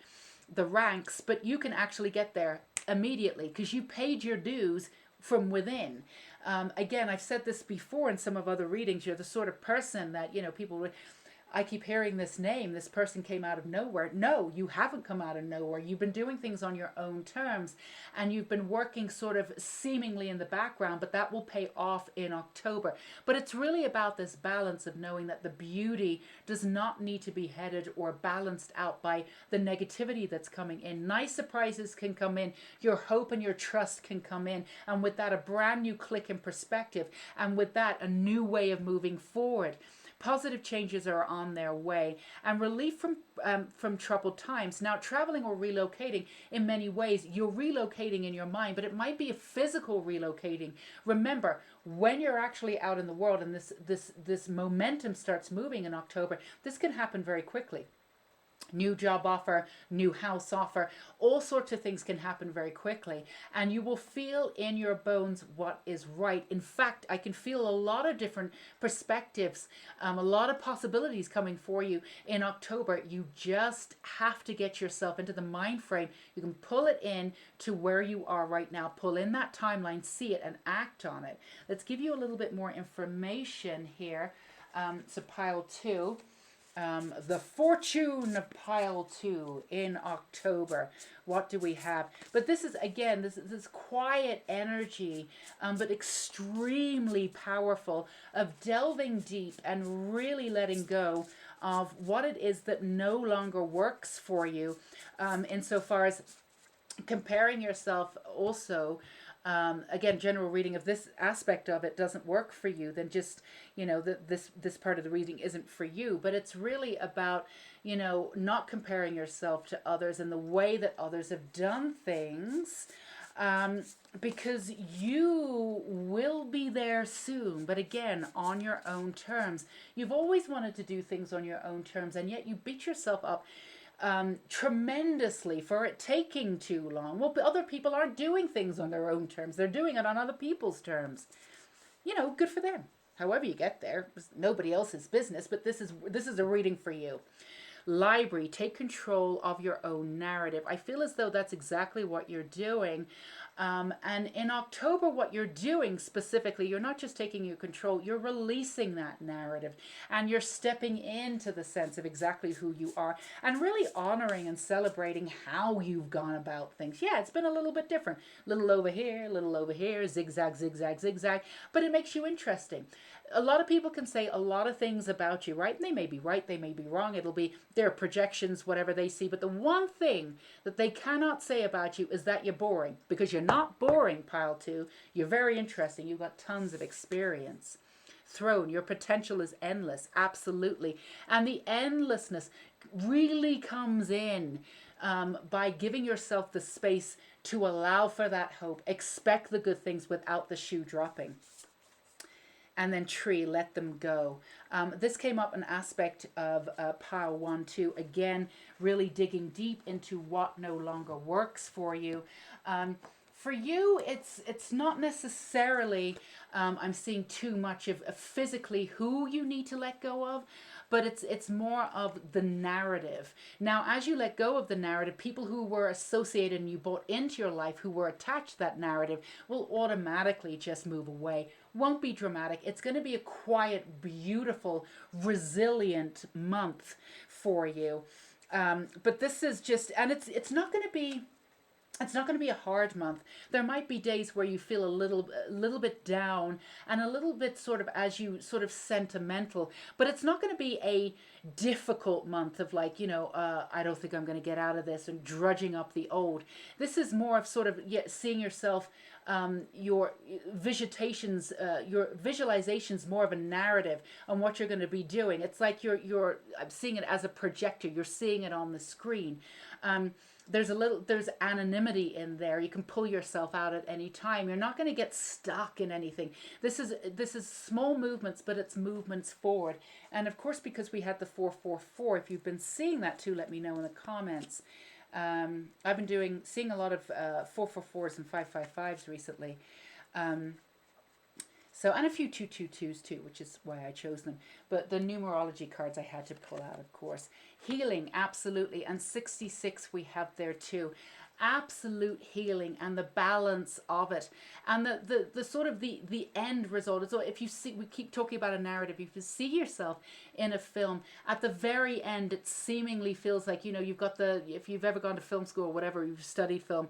the ranks, but you can actually get there immediately because you paid your dues from within. Again, I've said this before in some of other readings. You're the sort of person that, people would, I keep hearing this name, this person came out of nowhere. No, you haven't come out of nowhere. You've been doing things on your own terms, and you've been working sort of seemingly in the background, but that will pay off in October. But it's really about this balance of knowing that the beauty does not need to be headed or balanced out by the negativity that's coming in. Nice surprises can come in. Your hope and your trust can come in. And with that, a brand new click in perspective. And with that, a new way of moving forward. Positive changes are on their way, and relief from troubled times. Now, traveling or relocating, in many ways, you're relocating in your mind, but it might be a physical relocating. Remember, when you're actually out in the world and this momentum starts moving in October, this can happen very quickly. New job offer, new house offer, all sorts of things can happen very quickly, and you will feel in your bones what is right. In fact, I can feel a lot of different perspectives, a lot of possibilities coming for you in October. You just have to get yourself into the mind frame. You can pull it in to where you are right now, pull in that timeline, see it, and act on it. Let's give you a little bit more information here. So pile 2. The fortune of pile 2 in October. What do we have? But this is, again, this quiet energy, but extremely powerful, of delving deep and really letting go of what it is that no longer works for you, insofar as comparing yourself also. Again, general reading of this aspect of it doesn't work for you, then just, this part of the reading isn't for you. But it's really about, not comparing yourself to others and the way that others have done things, because you will be there soon. But again, on your own terms. You've always wanted to do things on your own terms, and yet you beat yourself up tremendously for it taking too long. Well, other people aren't doing things on their own terms. They're doing it on other people's terms. Good for them. However you get there, it's nobody else's business, but this is a reading for you. Library, take control of your own narrative. I feel as though that's exactly what you're doing. And in October, what you're doing specifically, you're not just taking your control, you're releasing that narrative, and you're stepping into the sense of exactly who you are, and really honoring and celebrating how you've gone about things. Yeah, it's been a little bit different. Little over here, zigzag, zigzag, zigzag, but it makes you interesting. A lot of people can say a lot of things about you, right? And they may be right, they may be wrong. It'll be their projections, whatever they see. But the one thing that they cannot say about you is that you're boring, because you're not boring, pile 2. You're very interesting. You've got tons of experience. Throne, your potential is endless, absolutely. And the endlessness really comes in by giving yourself the space to allow for that hope. Expect the good things without the shoe dropping. And then tree, let them go. This came up an aspect of pile 1, 2. Again, really digging deep into what no longer works for you. For you, it's not necessarily, I'm seeing too much of physically who you need to let go of, but it's more of the narrative. Now, as you let go of the narrative, people who were associated and you brought into your life, who were attached to that narrative, will automatically just move away. Won't be dramatic. It's going to be a quiet, beautiful, resilient month for you. But this is just, and it's not going to be a hard month. There might be days where you feel a little bit down and a little bit sort of, as you sort of, sentimental, but it's not going to be a difficult month of like, I don't think I'm going to get out of this and drudging up the old. This is more of sort of, yeah, seeing yourself, your your visualizations, more of a narrative on what you're going to be doing. It's like I'm seeing it as a projector. You're seeing it on the screen. There's anonymity in there. You can pull yourself out at any time. You're not going to get stuck in anything. This is small movements, but it's movements forward. And of course, because we had the 444, if you've been seeing that too, let me know in the comments. I've been seeing a lot of 444s and 555s recently. So, and a few 222s too, which is why I chose them. But the numerology cards I had to pull out, of course. Healing, absolutely. And 66 we have there too. Absolute healing and the balance of it. And the sort of the end result. So if you see, we keep talking about a narrative. If you see yourself in a film, at the very end, it seemingly feels like, you've got if you've ever gone to film school or whatever, you've studied film,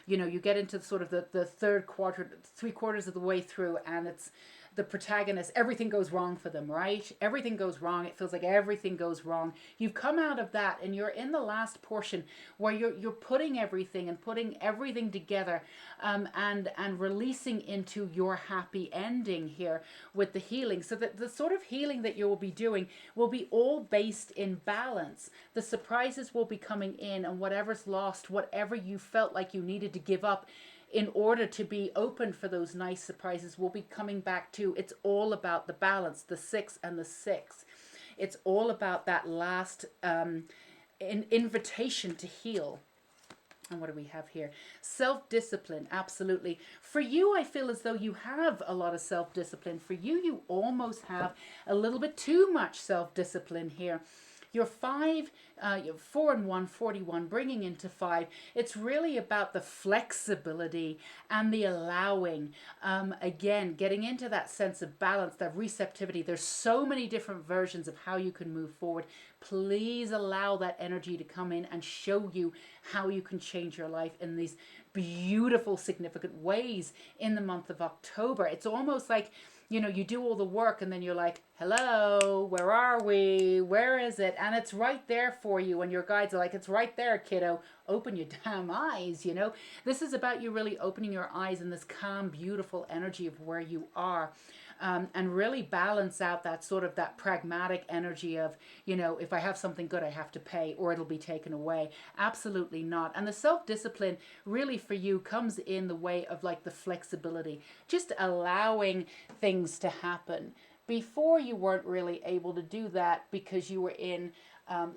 you get into sort of the third quarter, 3/4 of the way through, and it's the protagonist, everything goes wrong for them, right? Everything goes wrong. It feels like everything goes wrong. You've come out of that and you're in the last portion where you're putting everything together, and releasing into your happy ending here with the healing. So that the sort of healing that you will be doing will be all based in balance. The surprises will be coming in, and whatever's lost, whatever you felt like you needed to give up in order to be open for those nice surprises, will be coming back to. It's all about the balance, the 6 and the 6. It's all about that last invitation to heal. And what do we have here? Self-discipline, absolutely. For you, I feel as though you have a lot of self-discipline. For you, you almost have a little bit too much self-discipline here. Your 5, your 4 and 1, 41, bringing into 5. It's really about the flexibility and the allowing. Again, getting into that sense of balance, that receptivity. There's so many different versions of how you can move forward. Please allow that energy to come in and show you how you can change your life in these beautiful, significant ways in the month of October. It's almost like, you do all the work and then you're like, hello, where are we? Where is it? And it's right there for you. And your guides are like, it's right there, kiddo. Open your damn eyes, This is about you really opening your eyes in this calm, beautiful energy of where you are. And really balance out that pragmatic energy of, if I have something good, I have to pay or it'll be taken away. Absolutely not. And the self-discipline really for you comes in the way of like the flexibility, just allowing things to happen. Before, you weren't really able to do that because you were in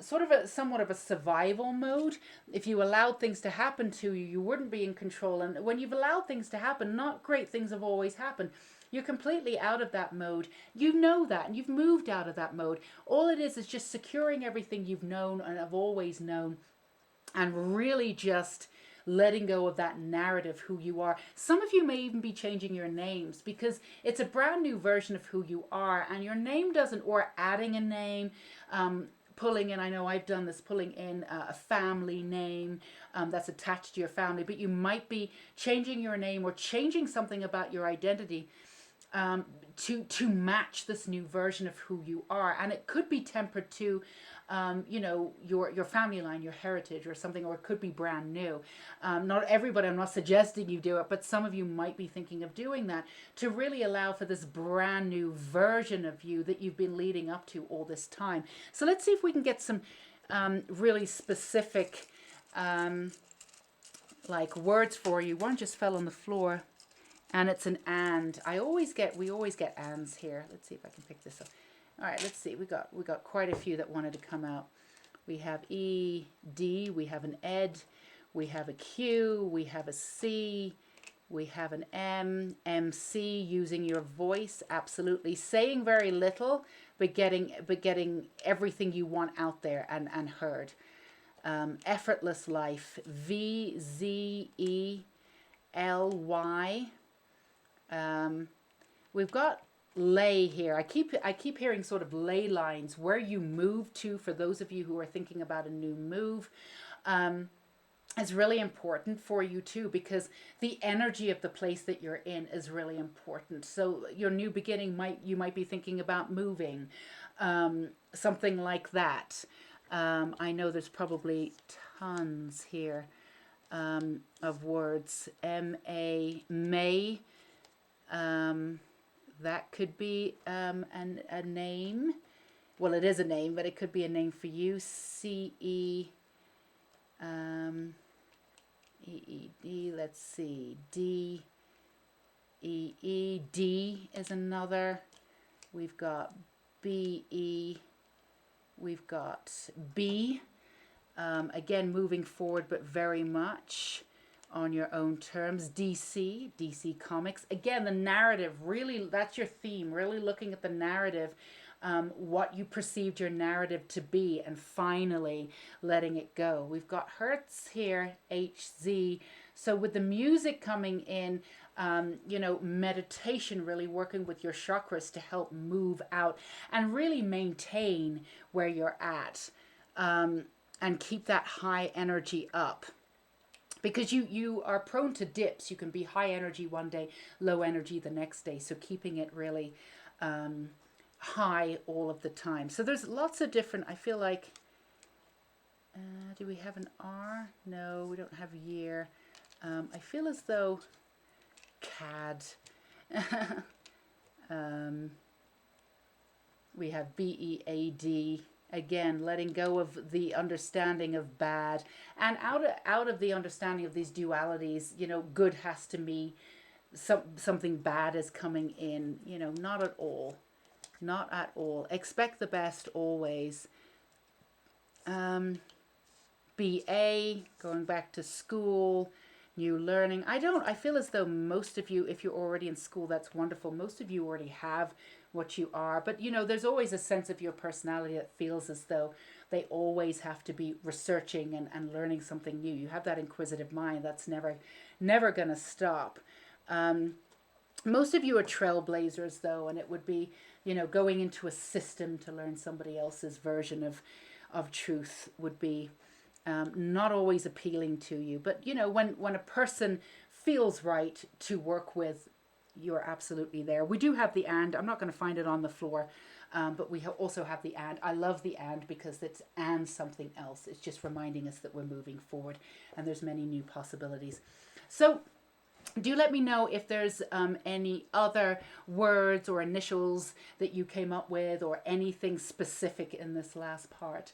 somewhat of a survival mode. If you allowed things to happen to you, you wouldn't be in control. And when you've allowed things to happen, not great things have always happened. You're completely out of that mode. You know that, and you've moved out of that mode. All it is just securing everything you've known and have always known, and really just letting go of that narrative, who you are. Some of you may even be changing your names because it's a brand new version of who you are, and your name doesn't, or adding a name, pulling in, I know I've done this, pulling in a family name that's attached to your family, but you might be changing your name or changing something about your identity to match this new version of who you are. And it could be tempered to your family line, your heritage or something, or it could be brand new. Not everybody, I'm not suggesting you do it, but some of you might be thinking of doing that to really allow for this brand new version of you that you've been leading up to all this time. So let's see if we can get some really specific like words for you. One just fell on the floor. And it's an and. We always get ands here. Let's see if I can pick this up. All right, let's see. We got quite a few that wanted to come out. We have E, D, we have an ed, we have a Q, we have a C, We have an M, MC, using your voice, absolutely. Saying very little, but getting everything you want out there and heard. Effortless life, VZELY. We've got lay here. I keep hearing sort of ley lines, where you move to, for those of you who are thinking about a new move. Is really important for you too, because the energy of the place that you're in is really important. So your new beginning, you might be thinking about moving, something like that. I know there's probably tons here of words. May. That could be a name. Well, it is a name, but it could be a name for you. CE. EED, let's see, D, D is another. We've got BE, we've got B. Again, moving forward, but very much on your own terms. DC Comics. Again, the narrative, really, that's your theme, really looking at the narrative. What you perceived your narrative to be, and finally letting it go. We've got Hertz here, HZ. So with the music coming in, meditation, really working with your chakras to help move out and really maintain where you're at, and keep that high energy up. Because you are prone to dips. You can be high energy one day, low energy the next day. So keeping it really high all of the time. So there's lots of different, I feel like, do we have an R? No, we don't have year. I feel as though CAD. We have BEAD. Again, letting go of the understanding of bad, and out of the understanding of these dualities, good has to be something bad is coming in. Not at all. Not at all. Expect the best always. BA, going back to school, new learning. I feel as though most of you, if you're already in school, that's wonderful. Most of you already have what you are. But, there's always a sense of your personality that feels as though they always have to be researching and learning something new. You have that inquisitive mind that's never going to stop. Most of you are trailblazers, though, and it would be, going into a system to learn somebody else's version of truth would be not always appealing to you. But, when a person feels right to work with, you're absolutely there. We do have the and. I'm not going to find it on the floor, but we also have the and. I love the and because it's and something else. It's just reminding us that we're moving forward and there's many new possibilities. So do let me know if there's any other words or initials that you came up with, or anything specific in this last part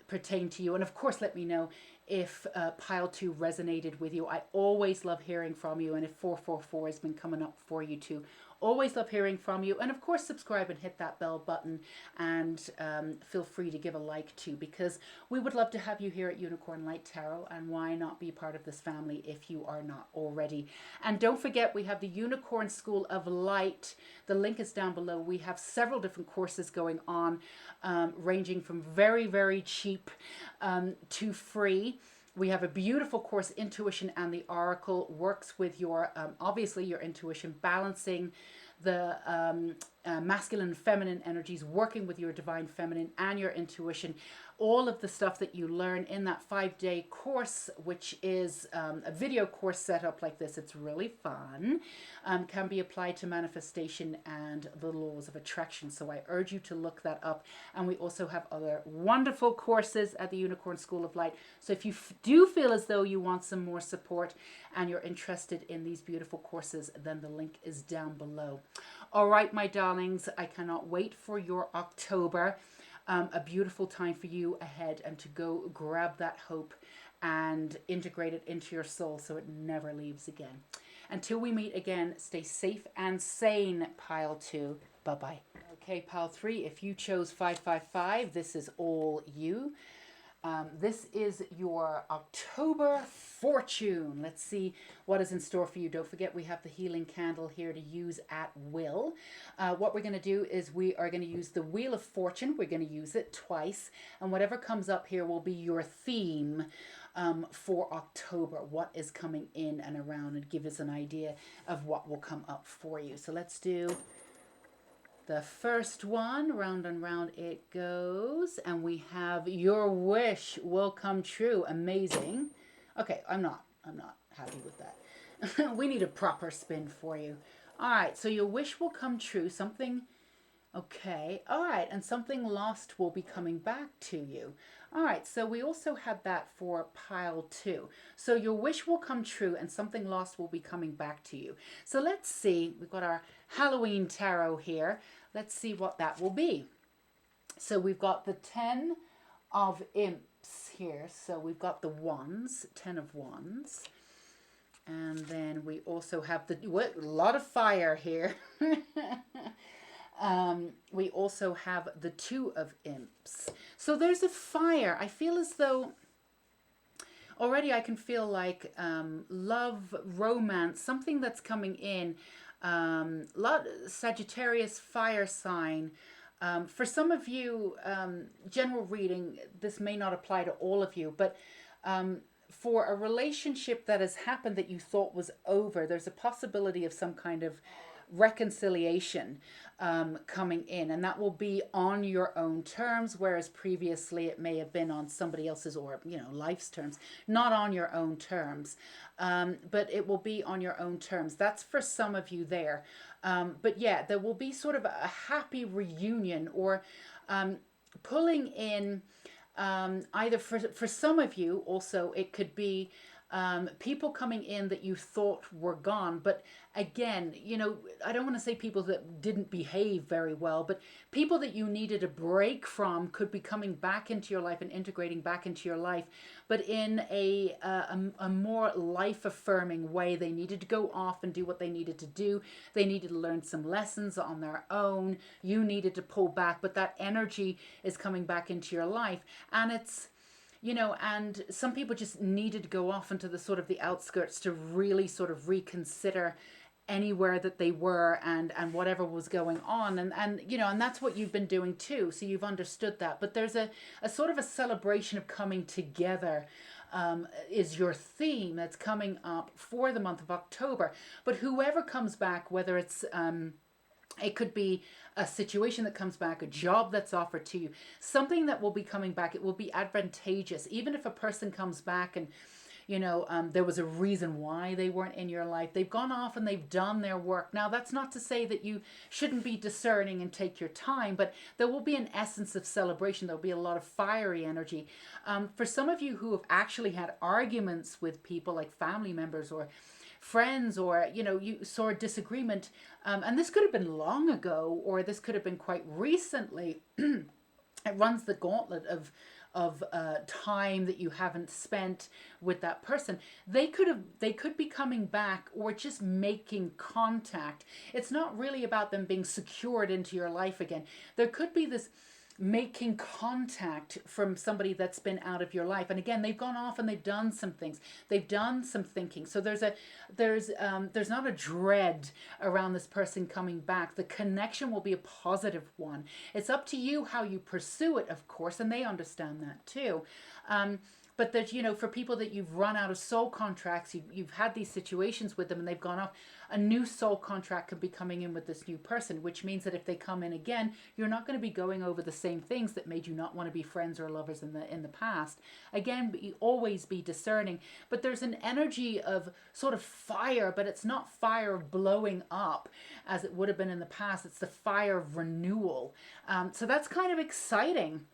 pertain to you. And of course, let me know if pile 2 resonated with you. I always love hearing from you. And if 444 has been coming up for you too, always love hearing from you. And of course, subscribe and hit that bell button, and feel free to give a like too, because we would love to have you here at Unicorn Light Tarot. And why not be part of this family if you are not already? And don't forget, we have the Unicorn School of Light. The link is down below. We have several different courses going on, ranging from very, very cheap to free. We have a beautiful course, Intuition and the Oracle, works with your, obviously your intuition, balancing the masculine and feminine energies, working with your divine feminine and your intuition. All of the stuff that you learn in that 5-day course, which is a video course set up like this, it's really fun, can be applied to manifestation and the laws of attraction. So I urge you to look that up. And we also have other wonderful courses at the Unicorn School of Light. So if you do feel as though you want some more support and you're interested in these beautiful courses, then the link is down below. All right, my darlings, I cannot wait for your October. A beautiful time for you ahead, and to go grab that hope and integrate it into your soul so it never leaves again. Until we meet again, stay safe and sane, pile 2. Bye-bye. Okay, pile 3, if you chose 555, this is all you. This is your October fortune. Let's see what is in store for you. Don't forget, we have the healing candle here to use at will. What we're going to do is we are going to use the Wheel of Fortune. We're going to use it twice. And whatever comes up here will be your theme for October. What is coming in and around, and give us an idea of what will come up for you. So let's do the first one. Round and round it goes, and we have your wish will come true. Amazing. Okay, I'm not happy with that. We need a proper spin for you. All right, so your wish will come true. Something, okay, all right, and something lost will be coming back to you. All right, so we also had that for pile 2. So your wish will come true and something lost will be coming back to you. So let's see, we've got our Halloween tarot here. Let's see what that will be. So we've got the 10 of imps here. So we've got the wands, 10 of wands. And then we also have a lot of fire here. We also have the 2 of imps. So there's a fire. I feel as though already I can feel like love, romance, something that's coming in. Sagittarius fire sign. For some of you, general reading, this may not apply to all of you, but for a relationship that has happened that you thought was over, there's a possibility of some kind of reconciliation coming in, and that will be on your own terms, whereas previously it may have been on somebody else's, or life's terms, not on your own terms, but it will be on your own terms. That's for some of you there, but yeah, there will be sort of a happy reunion, or pulling in, either for some of you also it could be people coming in that you thought were gone. But again, I don't want to say people that didn't behave very well, but people that you needed a break from could be coming back into your life and integrating back into your life, but in a more life-affirming way. They needed to go off and do what they needed to do. They needed to learn some lessons on their own. You needed to pull back, but that energy is coming back into your life. And it's, and some people just needed to go off into the sort of the outskirts to really sort of reconsider anywhere that they were and whatever was going on. And that's what you've been doing too. So you've understood that. But there's a sort of a celebration of coming together is your theme that's coming up for the month of October. But whoever comes back, whether it's it could be a situation that comes back, a job that's offered to you, something that will be coming back. It will be advantageous. Even if a person comes back and, there was a reason why they weren't in your life. They've gone off and they've done their work. Now, that's not to say that you shouldn't be discerning and take your time, but there will be an essence of celebration. There'll be a lot of fiery energy. For some of you who have actually had arguments with people like family members or friends, or you saw a disagreement, and this could have been long ago, or this could have been quite recently. It runs the gauntlet of time that you haven't spent with that person. They could be coming back or just making contact. It's not really about them being secured into your life again. There could be this making contact from somebody that's been out of your life, and again, they've gone off and they've done some things, they've done some thinking. So there's not a dread around this person coming back. The connection will be a positive one. It's up to you how you pursue it, of course, and they understand that too. But that, for people that you've run out of soul contracts, you've had these situations with them and they've gone off, a new soul contract could be coming in with this new person, which means that if they come in again, you're not going to be going over the same things that made you not want to be friends or lovers in the past. Again, always be discerning. But there's an energy of sort of fire, but it's not fire of blowing up as it would have been in the past. It's the fire of renewal. So that's kind of exciting.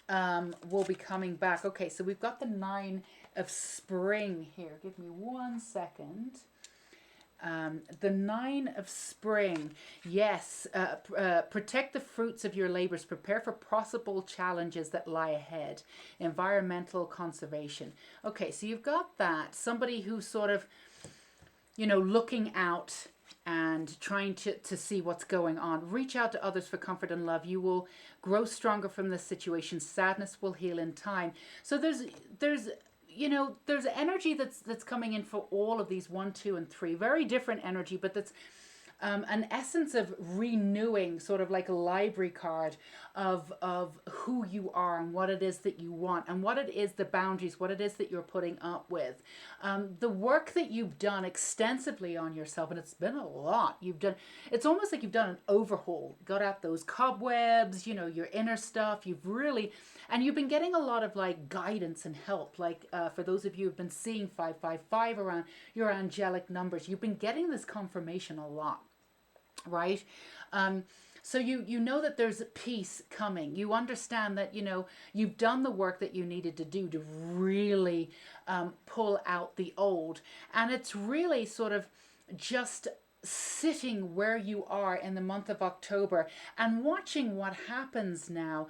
Will be coming back. Okay, so we've got the 9 of spring here. Give me 1 second. The 9 of spring. Yes, protect the fruits of your labors. Prepare for possible challenges that lie ahead. Environmental conservation. Okay, so you've got that. Somebody who's sort of, looking out and trying to see what's going on. Reach out to others for comfort and love. You will grow stronger from this situation. Sadness will heal in time. So there's there's energy that's coming in for all of these 1, 2, and 3. Very different energy, but that's an essence of renewing, sort of like a library card of who you are and what it is that you want and what it is, the boundaries, what it is that you're putting up with. The work that you've done extensively on yourself, and it's been a lot. It's almost like you've done an overhaul, got out those cobwebs, your inner stuff. And you've been getting a lot of like guidance and help. Like for those of you who've been seeing 555 around your angelic numbers, you've been getting this confirmation a lot. Right? So you know that there's peace coming. You understand that, you've done the work that you needed to do to really pull out the old. And it's really sort of just sitting where you are in the month of October and watching what happens now.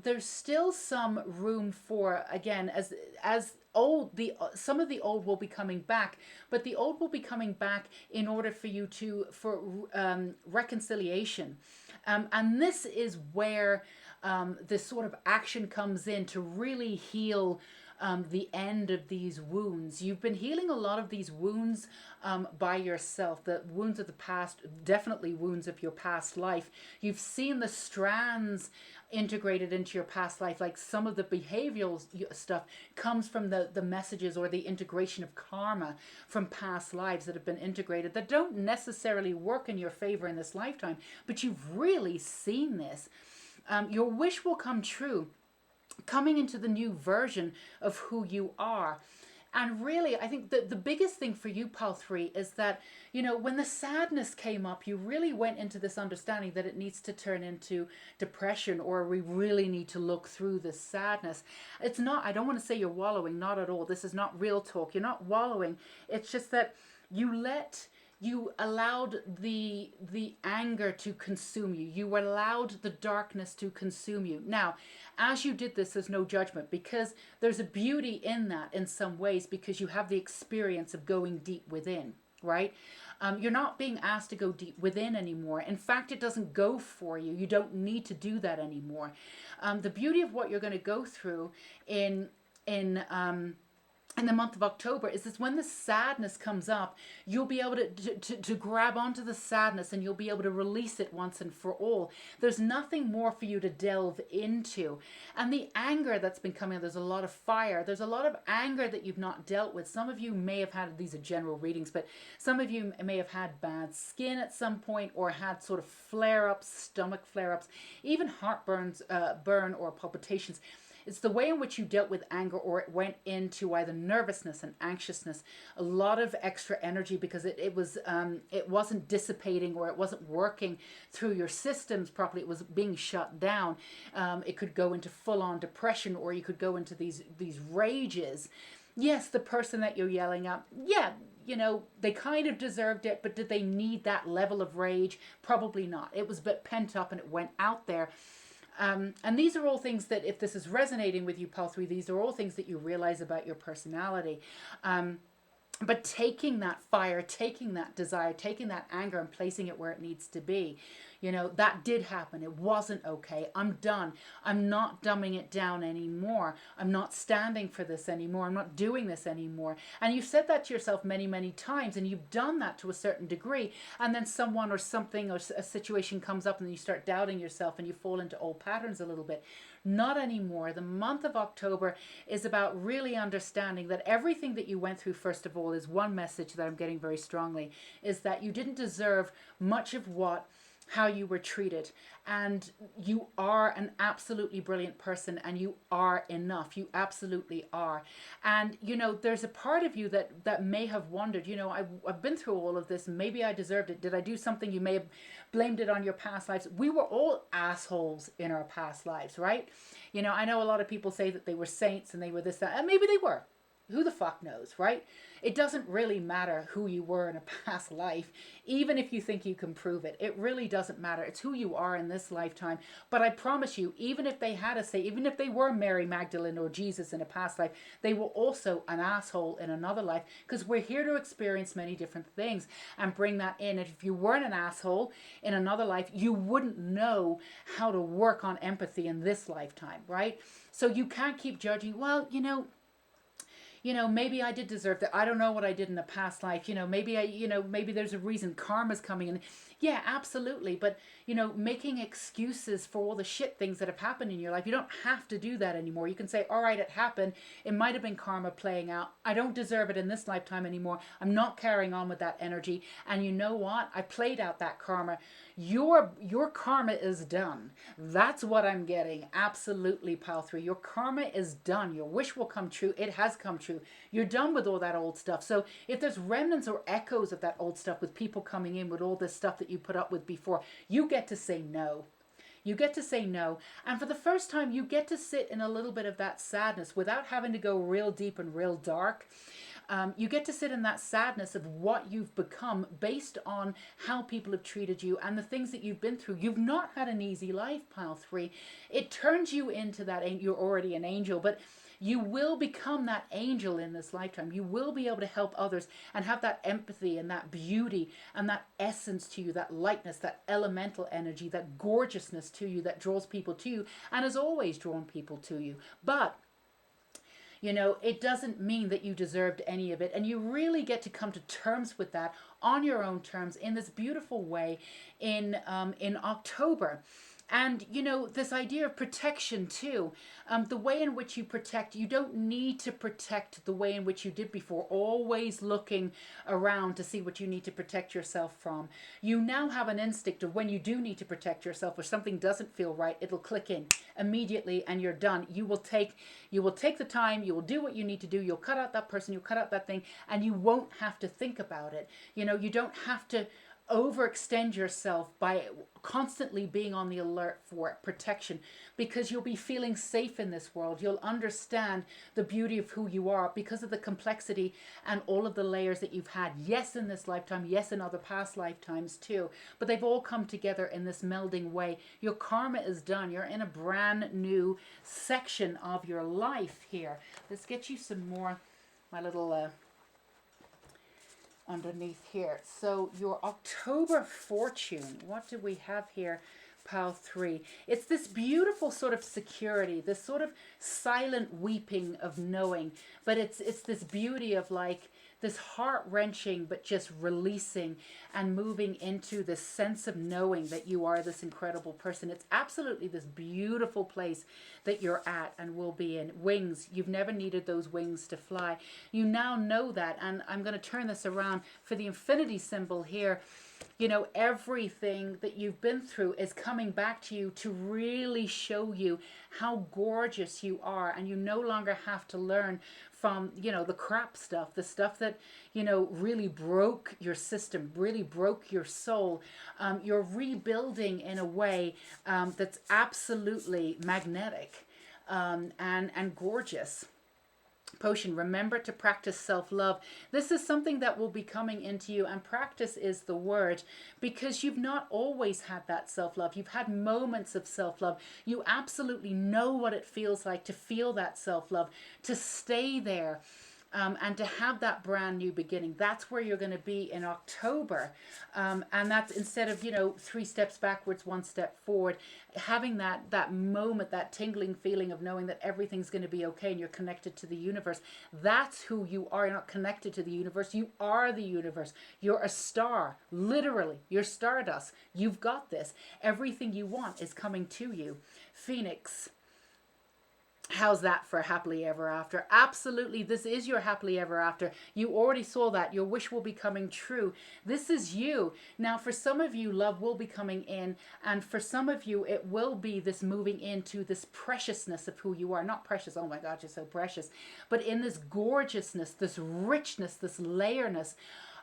There's still some room for, again, as some of the old will be coming back, but the old will be coming back in order for you for reconciliation. And this is where this sort of action comes in to really heal the end of these wounds. You've been healing a lot of these wounds by yourself, the wounds of the past, definitely wounds of your past life. You've seen the strands integrated into your past life, like some of the behavioral stuff comes from the messages or the integration of karma from past lives that have been integrated that don't necessarily work in your favor in this lifetime, but you've really seen this. Your wish will come true, coming into the new version of who you are. And really, I think that the biggest thing for you, Pal 3, is that, when the sadness came up, you really went into this understanding that it needs to turn into depression, or we really need to look through this sadness. It's not, I don't want to say you're wallowing, not at all. This is not real talk. You're not wallowing. It's just that you allowed the anger to consume you. You allowed the darkness to consume you. Now, as you did this, there's no judgment, because there's a beauty in that in some ways, because you have the experience of going deep within, right? You're not being asked to go deep within anymore. In fact, it doesn't go for you. You don't need to do that anymore. The beauty of what you're going to go through in the month of October is this: when the sadness comes up, you'll be able to grab onto the sadness, and you'll be able to release it once and for all. There's nothing more for you to delve into. And the anger that's been coming, there's a lot of fire. There's a lot of anger that you've not dealt with. Some of you may have had, these are general readings, but some of you may have had bad skin at some point, or had sort of flare-ups, stomach flare-ups, even heartburns, burn or palpitations. It's the way in which you dealt with anger, or it went into either nervousness and anxiousness, a lot of extra energy, because it wasn't dissipating, or it wasn't working through your systems properly. It was being shut down. It could go into full-on depression, or you could go into these rages. Yes, the person that you're yelling at, yeah, they kind of deserved it, but did they need that level of rage? Probably not. It was a bit pent up, and it went out there. And these are all things that, if this is resonating with you, Pal 3, these are all things that you realize about your personality. But taking that fire, taking that desire, taking that anger, and placing it where it needs to be, that did happen. It wasn't okay. I'm done. I'm not dumbing it down anymore. I'm not standing for this anymore. I'm not doing this anymore. And you've said that to yourself many, many times, and you've done that to a certain degree. And then someone or something or a situation comes up, and you start doubting yourself, and you fall into old patterns a little bit. Not anymore. The month of October is about really understanding that everything that you went through, first of all, is one message that I'm getting very strongly, is that you didn't deserve much of how you were treated, and you are an absolutely brilliant person, and you are enough. You absolutely are. And there's a part of you that may have wondered, I've been through all of this, maybe I deserved it. Did I do something? You may have blamed it on your past lives. We were all assholes in our past lives, right? I know a lot of people say that they were saints and they were this, that, and maybe they were. who the fuck knows, right? It doesn't really matter who you were in a past life, even if you think you can prove it. It really doesn't matter. It's who you are in this lifetime. But I promise you, even if they had a say, even if they were Mary Magdalene or Jesus in a past life, they were also an asshole in another life, because we're here to experience many different things and bring that in. And if you weren't an asshole in another life, you wouldn't know how to work on empathy in this lifetime, right? So you can't keep judging, well, maybe I did deserve that. I don't know what I did in a past life. Maybe there's a reason karma's coming in. Yeah, absolutely. But, making excuses for all the shit things that have happened in your life, you don't have to do that anymore. You can say, all right, it happened. It might have been karma playing out. I don't deserve it in this lifetime anymore. I'm not carrying on with that energy. And you know what? I played out that karma. Your karma is done. That's what I'm getting. Absolutely, pile 3. Your karma is done. Your wish will come true. It has come true. You're done with all that old stuff. So if there's remnants or echoes of that old stuff with people coming in with all this stuff that you put up with before, you get to say no. You get to say no. And for the first time, you get to sit in a little bit of that sadness without having to go real deep and real dark. You get to sit in that sadness of what you've become based on how people have treated you and the things that you've been through. You've not had an easy life, pile 3. It turns you into that. You're already an angel, but you will become that angel in this lifetime. You will be able to help others and have that empathy and that beauty and that essence to you, that lightness, that elemental energy, that gorgeousness to you that draws people to you and has always drawn people to you. But it doesn't mean that you deserved any of it. And you really get to come to terms with that on your own terms in this beautiful way in October. And, this idea of protection too, the way in which you protect, you don't need to protect the way in which you did before, always looking around to see what you need to protect yourself from. You now have an instinct of when you do need to protect yourself or something doesn't feel right, it'll click in immediately and you're done. You will take the time, you will do what you need to do, you'll cut out that person, you'll cut out that thing, and you won't have to think about it. You don't have to overextend yourself by constantly being on the alert for protection, because you'll be feeling safe in this world. You'll understand the beauty of who you are because of the complexity and all of the layers that you've had. Yes, in this lifetime, yes, in other past lifetimes too, but they've all come together in this melding way. Your karma is done. You're in a brand new section of your life here. Let's get you some more, my little underneath here. So your October fortune, what do we have here, pile 3? It's this beautiful sort of security, this sort of silent weeping of knowing, but it's this beauty of like this heart-wrenching but just releasing and moving into this sense of knowing that you are this incredible person. It's absolutely this beautiful place that you're at and will be in. Wings, you've never needed those wings to fly. You now know that, and I'm going to turn this around for the infinity symbol here. Everything that you've been through is coming back to you to really show you how gorgeous you are, and you no longer have to learn from, the crap stuff, the stuff that, really broke your system, really broke your soul. You're rebuilding in a way that's absolutely magnetic and gorgeous. Potion, remember to practice self-love. This is something that will be coming into you, and practice is the word, because you've not always had that self-love. You've had moments of self-love. You absolutely know what it feels like to feel that self-love, to stay there. And to have that brand new beginning. That's where you're going to be in October. And that's instead of, 3 steps backwards, 1 step forward, having that moment, that tingling feeling of knowing that everything's going to be okay and you're connected to the universe. That's who you are. You're not connected to the universe. You are the universe. You're a star. Literally, you're stardust. You've got this. Everything you want is coming to you. Phoenix. How's that for happily ever after? Absolutely, this is your happily ever after. You already saw that. Your wish will be coming true. This is you. Now, for some of you, love will be coming in. And for some of you, it will be this moving into this preciousness of who you are. Not precious, oh my God, you're so precious. But in this gorgeousness, this richness, this layerness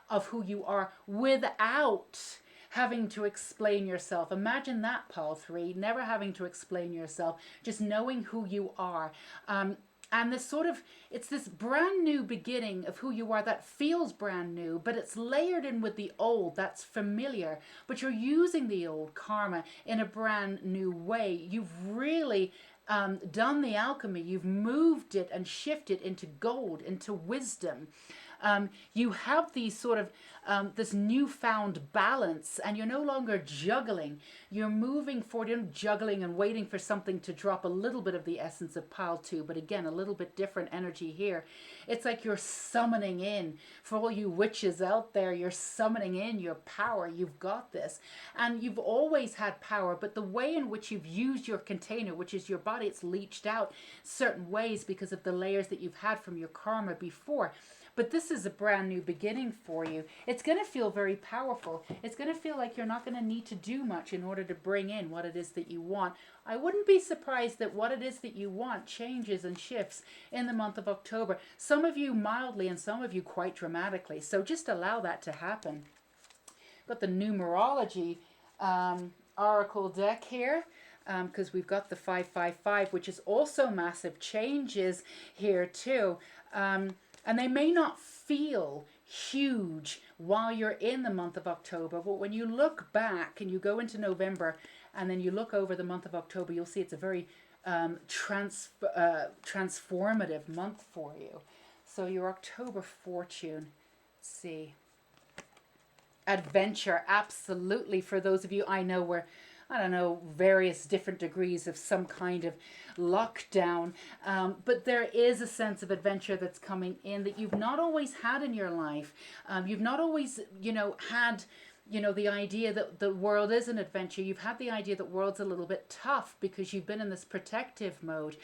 of who you are without having to explain yourself. Imagine that, pile 3, never having to explain yourself, just knowing who you are. And this sort of, it's this brand new beginning of who you are that feels brand new, but it's layered in with the old that's familiar, but you're using the old karma in a brand new way. You've really done the alchemy. You've moved it and shifted into gold, into wisdom. You have these sort of this newfound balance, and you're no longer juggling. You're moving forward. You're not juggling and waiting for something to drop a little bit of the essence of pile two, but again, a little bit different energy here. It's like you're summoning in, for all you witches out there, you're summoning in your power. You've got this. And you've always had power, but the way in which you've used your container, which is your body, it's leached out certain ways because of the layers that you've had from your karma before. But this is a brand new beginning for you. It's going to feel very powerful. It's going to feel like you're not going to need to do much in order to bring in what it is that you want. I wouldn't be surprised that what it is that you want changes and shifts in the month of October. Some of you mildly and some of you quite dramatically. So just allow that to happen. Got the numerology oracle deck here. Because we've got the 555, which is also massive changes here too. And they may not feel huge while you're in the month of October, but when you look back and you go into November and then you look over the month of October, you'll see it's a very transformative month for you. So your October fortune, let's see. Adventure, absolutely. For those of you I know where, I don't know, various different degrees of some kind of lockdown. But there is a sense of adventure that's coming in that you've not always had in your life. You've not always, had, the idea that the world is an adventure. You've had the idea that the world's a little bit tough because you've been in this protective mode.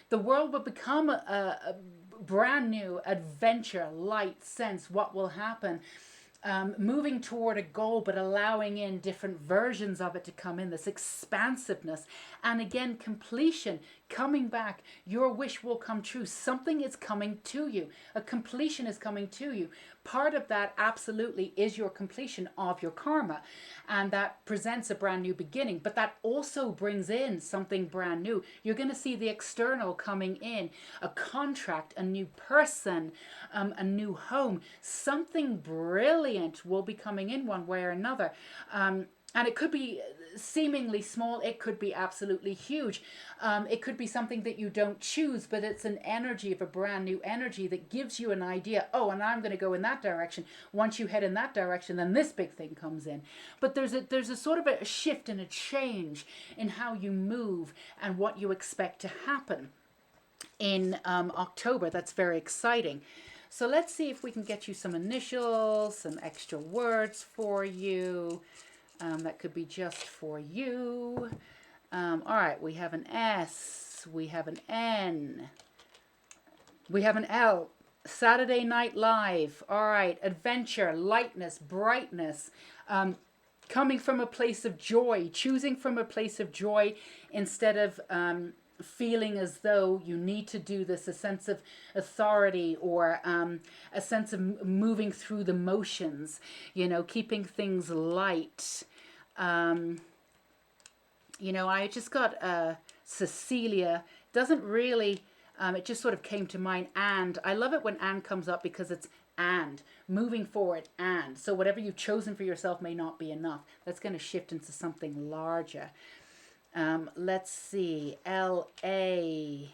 The world will become a brand new adventure, light sense. What will happen? Moving toward a goal, but allowing in different versions of it to come in, this expansiveness. And again, completion, coming back. Your wish will come true. Something is coming to you. A completion is coming to you. Part of that absolutely is your completion of your karma. And that presents a brand new beginning. But that also brings in something brand new. You're going to see the external coming in. A contract, a new person, a new home. Something brilliant will be coming in one way or another. And it could be seemingly small. It could be absolutely huge. It could be something that you don't choose, but it's an energy of a brand new energy that gives you an idea. Oh, and I'm going to go in that direction. Once you head in that direction, then this big thing comes in. But there's a sort of a shift and a change in how you move and what you expect to happen in October. That's very exciting. So let's see if we can get you some initials, some extra words for you. That could be just for you. All right, we have an S, we have an N, we have an L. Saturday Night Live. All right, adventure, lightness, brightness. Coming from a place of joy, choosing from a place of joy instead of feeling as though you need to do this, a sense of authority or a sense of moving through the motions, keeping things light. I just got Cecilia. Doesn't really, it just sort of came to mind. And I love it when and comes up because it's and moving forward. And so whatever you've chosen for yourself may not be enough. That's going to shift into something larger. Let's see, L-A,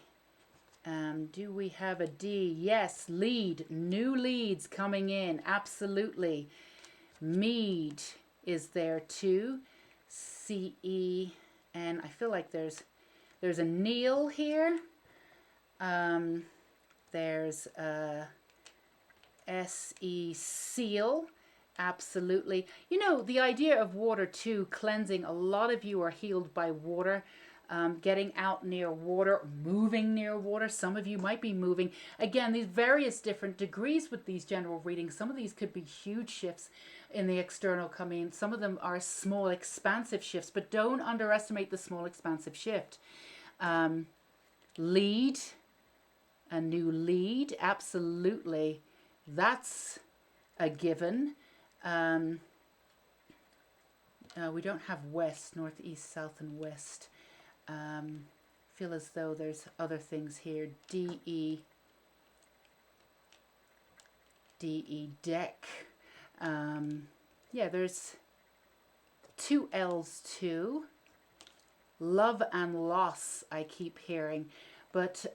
do we have a D? Yes, lead, new leads coming in, absolutely. Mead is there too, C-E-N, I feel like there's a Neil here, there's a S-E, seal. Absolutely. The idea of water too, cleansing. A lot of you are healed by water, getting out near water, moving near water. Some of you might be moving. Again, these various different degrees with these general readings. Some of these could be huge shifts in the external coming. Some of them are small, expansive shifts, but don't underestimate the small, expansive shift. Lead, a new lead. Absolutely. That's a given. We don't have west, north, east, south, and west feel as though there's other things here. D-E, deck. Yeah, there's 2 L's too. Love and loss, I keep hearing. But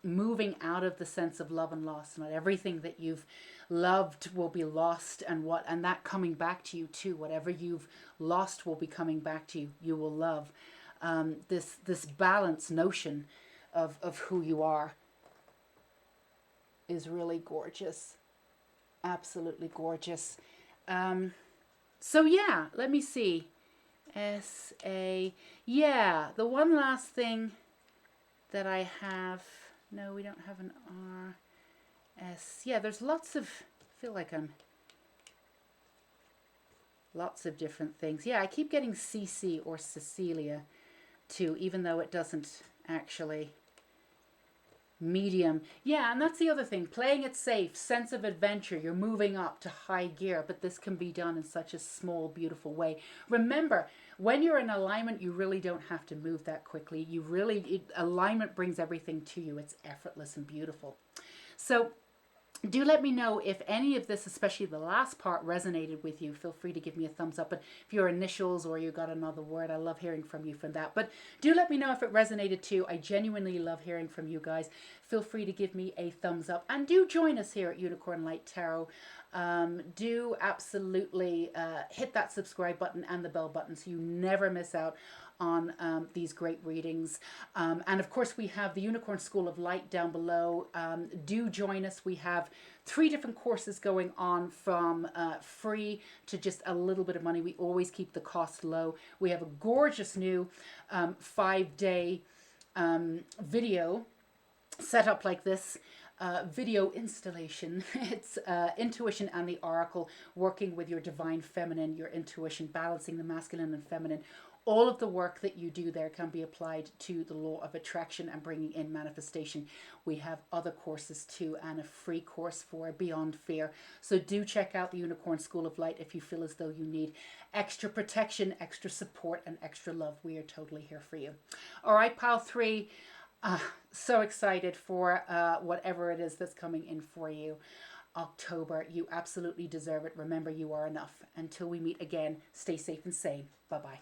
moving out of the sense of love and loss. Not everything that you've loved will be lost, and that coming back to you too. Whatever you've lost will be coming back to you. You will love. This balance notion of who you are is really gorgeous. Absolutely gorgeous. So yeah, let me see. S-A. Yeah, the one last thing that I have. No, we don't have an R. S. Yeah, there's lots of, I feel like I'm, lots of different things. Yeah, I keep getting CC or Cecilia too, even though it doesn't actually. Medium. Yeah, and that's the other thing. Playing it safe, sense of adventure. You're moving up to high gear, but this can be done in such a small, beautiful way. Remember, when you're in alignment, you really don't have to move that quickly. Alignment brings everything to you. It's effortless and beautiful. So do let me know if any of this, especially the last part, resonated with you. Feel free to give me a thumbs up. But if your initials or you got another word, I love hearing from you from that. But do let me know if it resonated too. I genuinely love hearing from you guys. Feel free to give me a thumbs up. And do join us here at Unicorn Light Tarot. Do absolutely hit that subscribe button and the bell button so you never miss out on these great readings. And of course, we have the Unicorn School of Light down below. Do join us. We have 3 different courses going on, from free to just a little bit of money. We always keep the cost low. We have a gorgeous new 5-day video set up like this. Video installation. It's intuition and the oracle, working with your divine feminine, your intuition, balancing the masculine and feminine. All of the work that you do there can be applied to the law of attraction and bringing in manifestation. We have other courses too, and a free course for Beyond Fear. So do check out the Unicorn School of Light if you feel as though you need extra protection, extra support, and extra love. We are totally here for you. All right, pile 3. So excited for whatever it is that's coming in for you. October, you absolutely deserve it. Remember, you are enough. Until we meet again, stay safe and sane. Bye-bye.